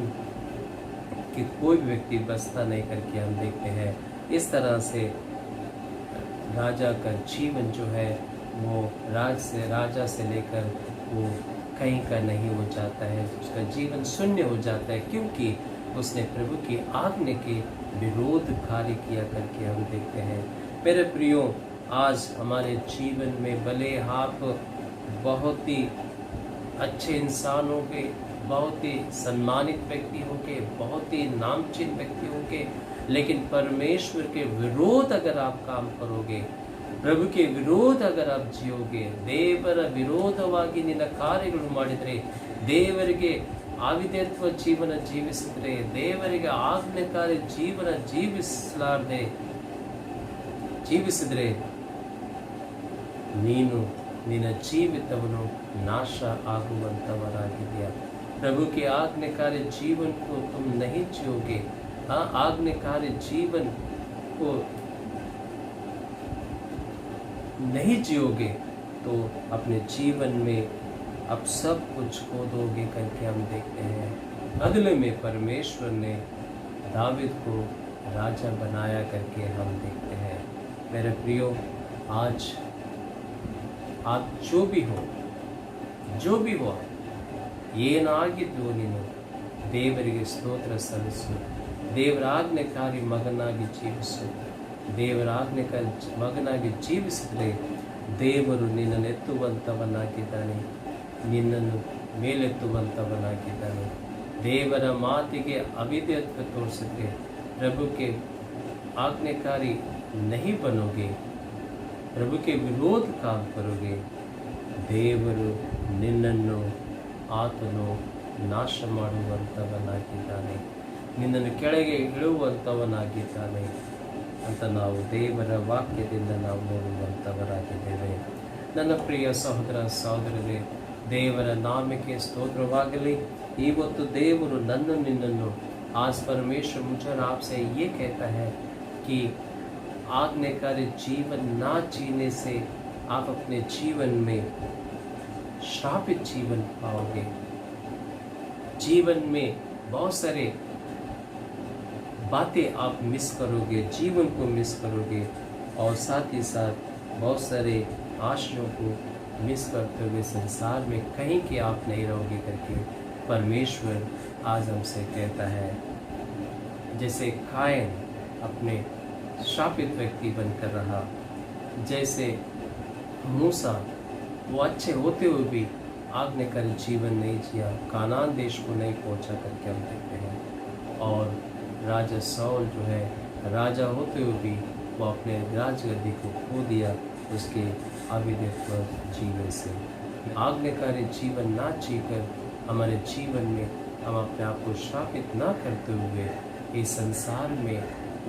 कि कोई भी व्यक्ति बचता नहीं करके हम देखते हैं। इस तरह से राजा का जीवन जो है वो राजा से लेकर वो कहीं का नहीं हो जाता है, उसका जीवन शून्य हो जाता है, क्योंकि उसने प्रभु की आज्ञा के विरोध कार्य किया करके हम देखते हैं। मेरे प्रियो, आज हमारे जीवन में भले आप बहुत ही अच्छे इंसान हो गए, बहुत ही सम्मानित व्यक्ति हो गए, बहुत ही नामचीन व्यक्ति हो गए, लेकिन परमेश्वर के विरोध अगर आप काम करोगे, ಪ್ರಭು के ವಿರೋಧ अगर आप जियोगे, ದೇವರ ವಿರೋಧವಾಗಿ ನಿನ್ನ ಕಾರ್ಯಗಳು ಮಾಡಿದರೆ, ದೇವರಿಗೆ ಅವಿಧೇಯತ್ವ ಜೀವನ ಜೀವಿಸಿದರೆ, ದೇವರಿಗೆ ಆಜ್ಞಾಕಾರಿ ಜೀವನ ಜೀವಿಸಿದರೆ ನೀನು ನಿನ್ನ ಜೀವಿತವನ್ನು ನಾಶ ಆಗುವಂತವರಾಗಿದೆಯಾ। प्रभु के आज्ञाकारी जीवन को तुम नहीं जियोगे, आज्ञाकारी जीवन को नहीं जियोगे तो अपने जीवन में अब सब कुछ खो दोगे करके हम देखते हैं। अगले में परमेश्वर ने दाविद को राजा बनाया करके हम देखते हैं। मेरे प्रियो, आज आप जो भी हो ಏನಾಗಿದ್ದು ನೀನು ದೇವರಿಗೆ ಸ್ತೋತ್ರ ಸಲ್ಲಿಸು, ದೇವರ ಆಜ್ಞಾಕಾರಿ ಮಗನಾಗಿ ಜೀವಿಸು। ದೇವರ ಆಜ್ಞಾಕಾರಿ ಮಗನಾಗಿ ಜೀವಿಸಿದರೆ ದೇವರು ನಿನ್ನನ್ನು ಎತ್ತುವಂತವನಾಗಿದ್ದಾನೆ, ನಿನ್ನನ್ನು ಮೇಲೆತ್ತುವಂತವನಾಗಿದ್ದಾನೆ। ದೇವರ ಮಾತಿಗೆ ಅವಿಧೇಯತ್ವ ತೋರಿಸಿದ್ರೆ, प्रभु के आज्ञाकारी नहीं बनोगे, प्रभु के विरोध काम करोगे, ದೇವರು ನಿನ್ನನ್ನು ಆತನು ನಾಶ ಮಾಡುವಂಥವನಾಗಿದ್ದಾನೆ, ನಿನ್ನನ್ನು ಕೆಳಗೆ ಇಳುವಂಥವನಾಗಿದ್ದಾನೆ ಅಂತ ನಾವು ದೇವರ ವಾಕ್ಯದಿಂದ ನಾವು ನೋಡುವಂಥವರಾಗಿದ್ದೇವೆ। ನನ್ನ ಪ್ರಿಯ ಸಹೋದರ ಸಹೋದರರೇ, ದೇವರ ನಾಮಕ್ಕೆ ಸ್ತೋತ್ರವಾಗಲಿ। ಇವತ್ತು ದೇವರು ನಿನ್ನನ್ನು आज परमेश्वर मुझे आपसे ये कहता है कि आज्ञाकारी जीवन ना जीने से आप अपने जीवन में श्रापित जीवन पाओगे। जीवन में बहुत सारे बातें आप मिस करोगे, जीवन को मिस करोगे, और साथ ही साथ बहुत सारे आशयों को मिस करते हुए संसार में कहीं के आप नहीं रहोगे करके परमेश्वर आज हमसे कहता है। जैसे कायन अपने श्रापित व्यक्ति बनकर रहा, जैसे मूसा वो अच्छे होते हुए भी आज्ञाकारी जीवन नहीं जिया, कानान देश को नहीं पहुंचा करके हम देखते हैं। और राजा साउल जो है, राजा होते हुए भी वो अपने राजगद्दी को खो दिया उसके अविधेयत्व जीवन से। आज्ञाकारी जीवन ना जीकर हमारे जीवन में हम अपने आप को श्रापित ना करते हुए इस संसार में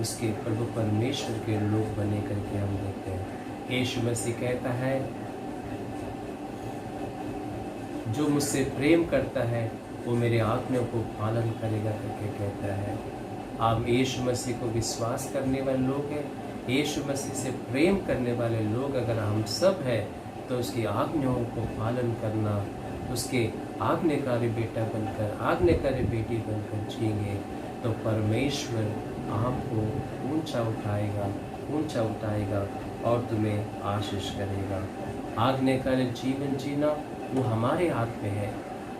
उसके प्रभु परमेश्वर के लोग बने करके हम देखते हैं। यीशु मसीह कहता है, जो मुझसे प्रेम करता है वो मेरे आज्ञाओं को पालन करेगा करके कहता है। आप यीशु मसीह को विश्वास करने वाले लोग हैं, यीशु मसीह से प्रेम करने वाले लोग अगर हम सब हैं, तो उसकी आज्ञाओं को पालन करना, उसके आज्ञाकारी बेटा बनकर, आज्ञाकारी बेटी बनकर जिएंगे तो परमेश्वर आपको ऊंचा उठाएगा और तुम्हें आशीष करेगा। आज्ञाकारी जीवन जीना वो हमारे हाथ में है,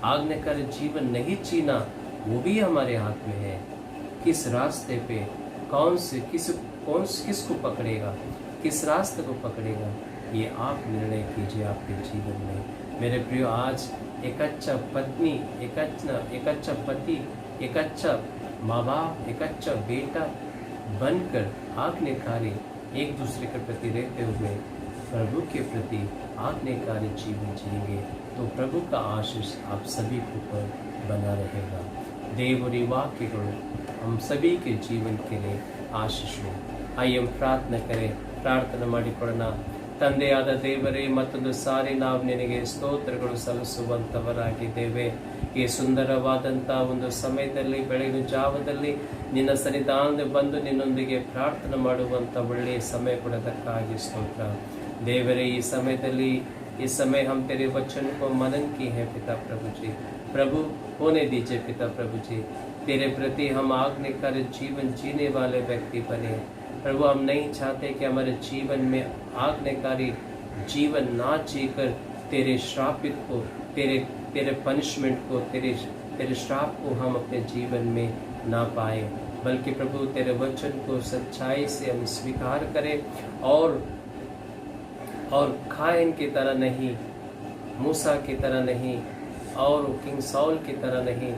आज्ञाकारी जीवन नहीं जीना वो भी हमारे हाथ में है। किस रास्ते पे किसको पकड़ेगा, किस रास्ते को पकड़ेगा, ये आप निर्णय कीजिए आपके जीवन में। मेरे प्रियो, आज एक अच्छा पत्नी, एक अच्छा पति, एक अच्छा माँ बाप, एक अच्छा बेटा बनकर आज्ञाकारी एक दूसरे के प्रति रहते हुए प्रभु के प्रति आज्ञाकारी जीवन जिएंगे तो प्रभु का आशीष आप सभी के ऊपर बना रहेगा। देवरी वाक्यಗಳು हम सभी के जीवन के लिए आशीष हो। आइए हम प्रार्थना करें, प्रार्थना ಮಾಡಿಕೊಳ್ಳೋಣ। ತಂದೆಯಾದ ದೇವರೇ, ಮತ್ತೊಂದು ಸಾರಿ ನಾವು ನಿನಗೆ ಸ್ತೋತ್ರಗಳು ಸಲ್ಲಿಸುವಂತವರಾಗಿದ್ದೇವೆ. ಈ ಸುಂದರವಾದಂಥ ಒಂದು ಸಮಯದಲ್ಲಿ, ಬೆಳಗಿನ ಜಾವದಲ್ಲಿ ನಿನ್ನ ಸನ್ನಿಧಾನದ ಬಂದು ನಿನ್ನೊಂದಿಗೆ ಪ್ರಾರ್ಥನೆ ಮಾಡುವಂಥ ಒಳ್ಳೆಯ ಸಮಯ ಕೊಡೋದಕ್ಕಾಗಿ ಸ್ತೋತ್ರ देवरे। ಈ ಸಮಯದಲ್ಲಿ इस समय हम तेरे वचन को मनन की है पिता प्रभु जी। प्रभु होने दीजिए पिता प्रभु जी, तेरे प्रति हम आज्ञाकारी जीवन जीने वाले व्यक्ति बने। प्रभु हम नहीं चाहते कि हमारे जीवन में आज्ञाकारी जीवन ना जीकर तेरे श्रापित को, तेरे पनिशमेंट को, तेरे श्राप को हम अपने जीवन में ना पाए, बल्कि प्रभु तेरे वचन को सच्चाई से हम स्वीकार करें और कायन की तरह नहीं, मूसा की तरह नहीं और किंग सॉल की तरह नहीं,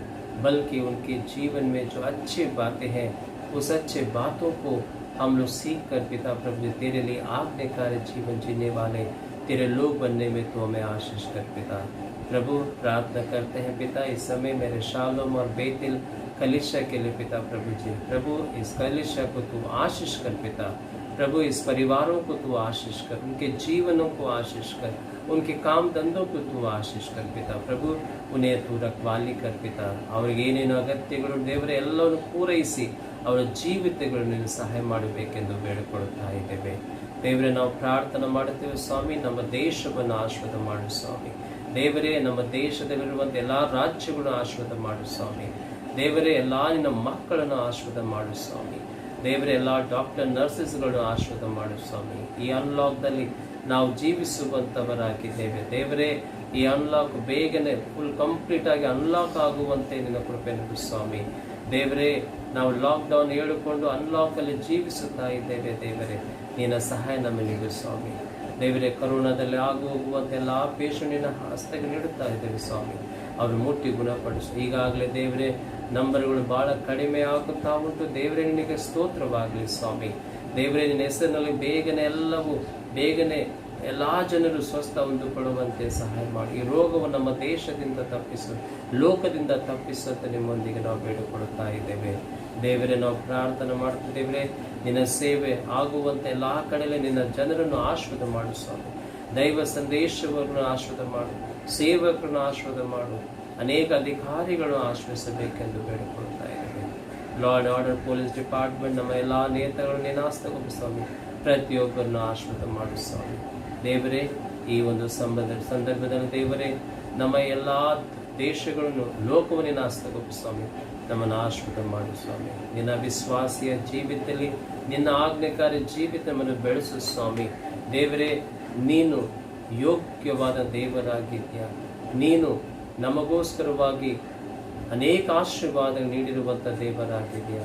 बल्कि उनके जीवन में जो अच्छी बातें हैं उस अच्छे बातों को हम लोग सीख कर पिता प्रभु तेरे लिए आज्ञाकारी जीवन जीने वाले तेरे लोग बनने में तो हमें आशीष कर पिता प्रभु। प्रार्थना करते हैं पिता इस समय मेरे शालोम और बेतिल कलिशा के लिए पिता प्रभु जी। प्रभु इस कलिशा को तू आशीष कर पिता प्रभु, इस परिवारों को तू आशीष कर, उनके जीवनों को आशीष कर, उनके काम धंधों को तू आशीष कर पिता प्रभु। उन्हें तू रखवाली कर पिता, ಅವರಿಗೆ ಏನೇನು ಅಗತ್ಯಗಳು ದೇವರೇ ಎಲ್ಲವನ್ನು ಪೂರೈಸಿ ಅವರ ಜೀವಿತಗಳನ್ನು ಸಹಾಯ ಮಾಡಬೇಕೆಂದು ಬೇಡಿಕೊಳ್ಳುತ್ತಾ ಇದ್ದೇವೆ ದೇವರೇ। ನಾವು ಪ್ರಾರ್ಥನೆ ಮಾಡುತ್ತೇವೆ ಸ್ವಾಮಿ, ನಮ್ಮ ದೇಶವನ್ನು ಆಶೀರ್ವಾದ ಮಾಡು ಸ್ವಾಮಿ ದೇವರೇ। ನಮ್ಮ ದೇಶದಲ್ಲಿರುವಂಥ ಎಲ್ಲ ರಾಜ್ಯಗಳನ್ನು ಆಶೀರ್ವಾದ ಮಾಡು ಸ್ವಾಮಿ ದೇವರೇ। ಎಲ್ಲ ನಿನ್ನ ಮಕ್ಕಳನ್ನು ಆಶೀರ್ವಾದ ಮಾಡು ಸ್ವಾಮಿ ದೇವರೇ। ಎಲ್ಲ ಡಾಕ್ಟರ್ ನರ್ಸಸ್ಗಳನ್ನು ಆಶೀರ್ವಾದ ಮಾಡು ಸ್ವಾಮಿ। ಈ ಅನ್ಲಾಕ್ದಲ್ಲಿ ನಾವು ಜೀವಿಸುವಂಥವರಾಗಿದ್ದೇವೆ ದೇವರೇ। ಈ ಅನ್ಲಾಕ್ ಬೇಗನೆ ಫುಲ್ ಕಂಪ್ಲೀಟ್ ಆಗಿ ಅನ್ಲಾಕ್ ಆಗುವಂತೆ ನಿನ್ನ ಕೃಪೆ ನೀಡು ಸ್ವಾಮಿ ದೇವರೇ। ನಾವು ಲಾಕ್ಡೌನ್ ಹೇಳಿಕೊಂಡು ಅನ್ಲಾಕಲ್ಲಿ ಜೀವಿಸುತ್ತಾ ಇದ್ದೇವೆ ದೇವರೇ, ನಿನ್ನ ಸಹಾಯ ನಮಗೆ ನೀಡು ಸ್ವಾಮಿ ದೇವರೇ। ಕರೋನಾದಲ್ಲಿ ಹೋಗುವಂತೆ ಎಲ್ಲ ಪೇಷಂಟಿನ ಹಸ್ತಕ್ಕೆ ನೀಡುತ್ತಾ ಇದ್ದೇವೆ ಸ್ವಾಮಿ, ಅವರು ಮುಟ್ಟಿ ಗುಣಪಡಿಸು ಈಗಾಗಲೇ ದೇವರೇ। ನಂಬರ್ಗಳು ಬಹಳ ಕಡಿಮೆ ಆಗುತ್ತಾ ಉಂಟು ದೇವರೇ, ನಿನಗೆ ಸ್ತೋತ್ರವಾಗಲಿ ಸ್ವಾಮಿ ದೇವರೇ। ನಿನ್ನ ಹೆಸರಿನಲ್ಲಿ ಬೇಗನೆ ಎಲ್ಲ ಜನರು ಸ್ವಸ್ಥ ಹೊಂದಿಕೊಳ್ಳುವಂತೆ ಸಹಾಯ ಮಾಡಿ, ಈ ರೋಗವನ್ನು ನಮ್ಮ ದೇಶದಿಂದ ತಪ್ಪಿಸು, ಲೋಕದಿಂದ ತಪ್ಪಿಸುವಂತೆ ನಿಮ್ಮೊಂದಿಗೆ ನಾವು ಬೇಡಿಕೊಳ್ಳುತ್ತಾ ಇದ್ದೇವೆ ದೇವರೇ। ನಾವು ಪ್ರಾರ್ಥನೆ ಮಾಡ್ತಿದ್ದೇವೆ ನಿನ್ನ ಸೇವೆ ಆಗುವಂತೆ ಎಲ್ಲ ಕಡೆಯಲ್ಲಿ ನಿನ್ನ ಜನರನ್ನು ಆಶೀರ್ವಾದ ಮಾಡು ಸ್ವಾಮಿ। ದೈವ ಸಂದೇಶವನ್ನು ಆಶೀರ್ವಾದ ಮಾಡು, ಸೇವಕರನ್ನು ಆಶೀರ್ವಾದ ಮಾಡು, ಅನೇಕ ಅಧಿಕಾರಿಗಳನ್ನು ಆಶ್ರಯಿಸಬೇಕೆಂದು ಬೇಡಿಕೊಳ್ಳುತ್ತಾ ಇದ್ದೇವೆ। Law and order police department ನಮ್ಮ ಎಲ್ಲ ನೇತಾಗಳನ್ನು ನಿನಾಸ್ತಗೊಬ್ಬ ಸ್ವಾಮಿ, ಪ್ರತಿಯೊಬ್ಬರನ್ನು ಆಶೀರ್ವಾದ ಮಾಡು ಸ್ವಾಮಿ ದೇವರೇ। ಈ ಒಂದು ಸಂದರ್ಭದಲ್ಲಿ ದೇವರೇ, ನಮ್ಮ ಎಲ್ಲ ದೇಶಗಳನ್ನು ಲೋಕವನ್ನು ನಿನಾಸ್ತಗೊಬ್ಬ ಸ್ವಾಮಿ, ನಮ್ಮನ್ನು ಆಶೀರ್ವಾದ ಮಾಡು ಸ್ವಾಮಿ। ನಿನ್ನ ವಿಶ್ವಾಸಿಯ ಜೀವಿತದಲ್ಲಿ ನಿನ್ನ ಆಜ್ಞಾಕಾರಿ ಜೀವಿತ ನಮ್ಮನ್ನು ಬೆಳೆಸು ಸ್ವಾಮಿ ದೇವರೇ। ನೀನು ಯೋಗ್ಯವಾದ ದೇವರಾಗಿದ್ಯಾ, ನೀನು ನಮಗೋಸ್ಕರವಾಗಿ ಅನೇಕ ಆಶೀರ್ವಾದ ನೀಡಿರುವಂಥ ದೇವರಾಗಿದೆಯಾ।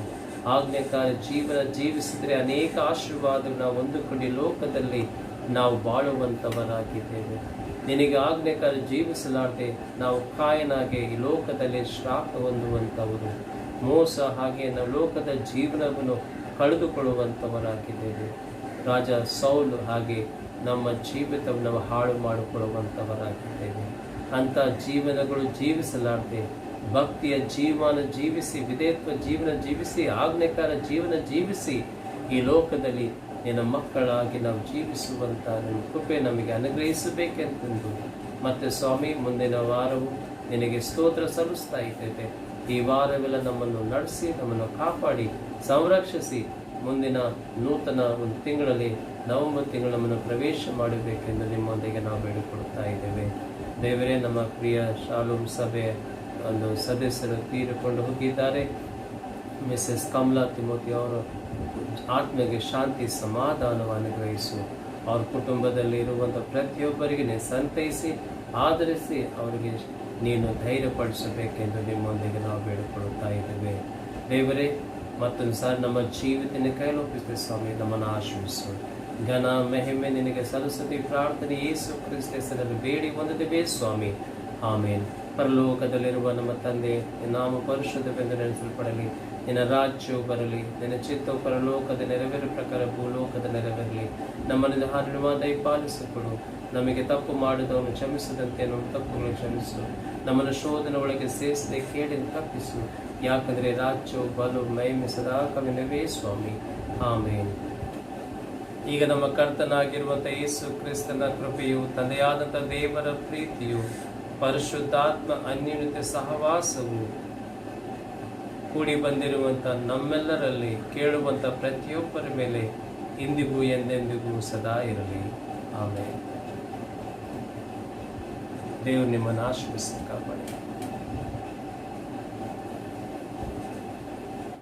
ಆಜ್ಞಾಕಾರಿ ಜೀವನ ಜೀವಿಸಿದರೆ ಅನೇಕ ಆಶೀರ್ವಾದಗಳು ನಾವು ಹೊಂದಿಕೊಂಡು ಲೋಕದಲ್ಲಿ ನಾವು ಬಾಳುವಂಥವರಾಗಿದ್ದೇವೆ। ನಿನಗೆ ಆಜ್ಞಾಕಾರಿ ಜೀವಿಸಲಾರದೆ ನಾವು ಕಾಯನಾಗೆ ಈ ಲೋಕದಲ್ಲಿ ಶ್ರಾಪ ಹೊಂದುವಂಥವರು, ಮೋಸ ಹಾಗೆ ನಾವು ಲೋಕದ ಜೀವನವನ್ನು ಕಳೆದುಕೊಳ್ಳುವಂಥವರಾಗಿದ್ದೇವೆ। ರಾಜ ಸೌಲ್ ಹಾಗೆ ನಮ್ಮ ಜೀವಿತವನ್ನು ನಾವು ಹಾಳು ಮಾಡಿಕೊಳ್ಳುವಂಥವರಾಗಿದ್ದೇವೆ। ಅಂಥ ಜೀವನಗಳು ಜೀವಿಸಲಾರದೆ ಭಕ್ತಿಯ ಜೀವನ ಜೀವಿಸಿ, ವಿಧೇಯತ್ವ ಜೀವನ ಜೀವಿಸಿ, ಆಜ್ಞಾಕಾರ ಜೀವನ ಜೀವಿಸಿ ಈ ಲೋಕದಲ್ಲಿ ನಿನ್ನ ಮಕ್ಕಳಾಗಿ ನಾವು ಜೀವಿಸುವಂಥ ನಿಮ್ಮ ಕೃಪೆ ನಮಗೆ ಅನುಗ್ರಹಿಸಬೇಕೆಂದು ಮತ್ತೆ ಸ್ವಾಮಿ ಮುಂದಿನ ವಾರವು ನಿನಗೆ ಸ್ತೋತ್ರ ಸಲ್ಲಿಸ್ತಾ ಇದ್ದೇವೆ। ಈ ವಾರವೆಲ್ಲ ನಮ್ಮನ್ನು ನಡೆಸಿ, ನಮ್ಮನ್ನು ಕಾಪಾಡಿ, ಸಂರಕ್ಷಿಸಿ ಮುಂದಿನ ನೂತನ ಒಂದು ತಿಂಗಳಲ್ಲಿ ನವೆಂಬರ್ ತಿಂಗಳು ನಮ್ಮನ್ನು ಪ್ರವೇಶ ಮಾಡಬೇಕೆಂದು ನಿಮ್ಮೊಂದಿಗೆ ನಾವು ಬೇಡಿಕೊಳ್ತಾ ಇದ್ದೇವೆ ದೇವರೇ। ನಮ್ಮ ಪ್ರಿಯ ಶಾಲೋಮ್ ಸಭೆ ಒಂದು ಸದಸ್ಯರು ತೀರಿಕೊಂಡು ಹೋಗಿದ್ದಾರೆ, ಮಿಸೆಸ್ ಕಮಲಾ ತಿಮೋತಿ ಅವರು ಆತ್ಮಕ್ಕೆ ಶಾಂತಿ ಸಮಾಧಾನವನ್ನು ಅನುಗ್ರಹಿಸು, ಅವ್ರ ಕುಟುಂಬದಲ್ಲಿ ಇರುವಂಥ ಪ್ರತಿಯೊಬ್ಬರಿಗೆ ನೀನು ಸಂತೈಸಿ ಆಧರಿಸಿ ಅವರಿಗೆ ನೀನು ಧೈರ್ಯಪಡಿಸಬೇಕೆಂದು ನಿಮ್ಮೊಂದಿಗೆ ನಾವು ಬೇಡಿಕೊಳ್ಳುತ್ತಾ ಇದ್ದೇವೆ ದೇವರೇ। ಮತ್ತೊಂದು ಸಾರಿ ನಮ್ಮ ಜೀವಿತನ ಕೈಲೊಪ್ಪಿಸುತ್ತೆ ಸ್ವಾಮಿ, ನಮ್ಮನ್ನು ಆಶೀರ್ವಿಸು, ಘನ ಮಹಿಮೆ ನಿನಗೆ ಸಲ್ಲಿಸುತ್ತಿ ಪ್ರಾರ್ಥನೆ ಯೇಸು ಕ್ರಿಸ್ತ ಹೆಸರಲ್ಲಿ ಬೇಡಿ ಹೊಂದಿದ್ದೇವೆ ಸ್ವಾಮಿ, ಆಮೇನ್। ಪರಲೋಕದಲ್ಲಿರುವ ನಮ್ಮ ತಂದೆ, ನಿನ್ನ ನಾಮ ಪರಿಶುದ್ಧವೆಂದು ನೆನೆಸಲ್ಪಡಲಿ, ನಿನ್ನ ರಾಜ್ಯವು ಬರಲಿ, ನಿನ್ನ ಚಿತ್ತವು ಪರಲೋಕದ ನೆರವೇರ ಪ್ರಕಾರ ಭೂಲೋಕದ ನೆರವೇರಲಿ। ನಮ್ಮನ್ನು ಹಾರುವ ದಯಪಾಲಿಸಿಕೊಡು, ನಮಗೆ ತಪ್ಪು ಮಾಡಿದವನು ಕ್ಷಮಿಸದಂತೆ ನಮ್ಮ ತಪ್ಪುಗಳನ್ನು ಕ್ಷಮಿಸು, ನಮ್ಮನ್ನು ಶೋಧನೆ ಒಳಗೆ ಸೇರಿಸದೆ ಕೇಳಿನ ತಪ್ಪಿಸು, ಯಾಕಂದರೆ ರಾಜ್ಯವು ಬಲು ಮಹಿಮೆ ಸದಾ ಕವಿನವೇ ಸ್ವಾಮಿ, ಆಮೇನ್। ಈಗ ನಮ್ಮ ಕರ್ತನಾಗಿರುವಂಥ ಯೇಸು ಕ್ರಿಸ್ತನ ಕೃಪೆಯು, ತಂದೆಯಾದಂಥ ದೇವರ ಪ್ರೀತಿಯು, ಪರಿಶುದ್ಧಾತ್ಮ ಅನ್ಯೋನ್ಯತೆ ಸಹವಾಸವು ಕೂಡಿ ಬಂದಿರುವಂಥ ನಮ್ಮೆಲ್ಲರಲ್ಲಿ ಕೇಳುವಂಥ ಪ್ರತಿಯೊಬ್ಬರ ಮೇಲೆ ಇಂದಿಗೂ ಎಂದೆಂದಿಗೂ ಸದಾ ಇರಲಿ. ಆಮೇಲೆ ದೇವರು ನಿಮ್ಮನ್ನು ಆಶೀರ್ವದಿಸಿ ಕಾಪಾಡಿ.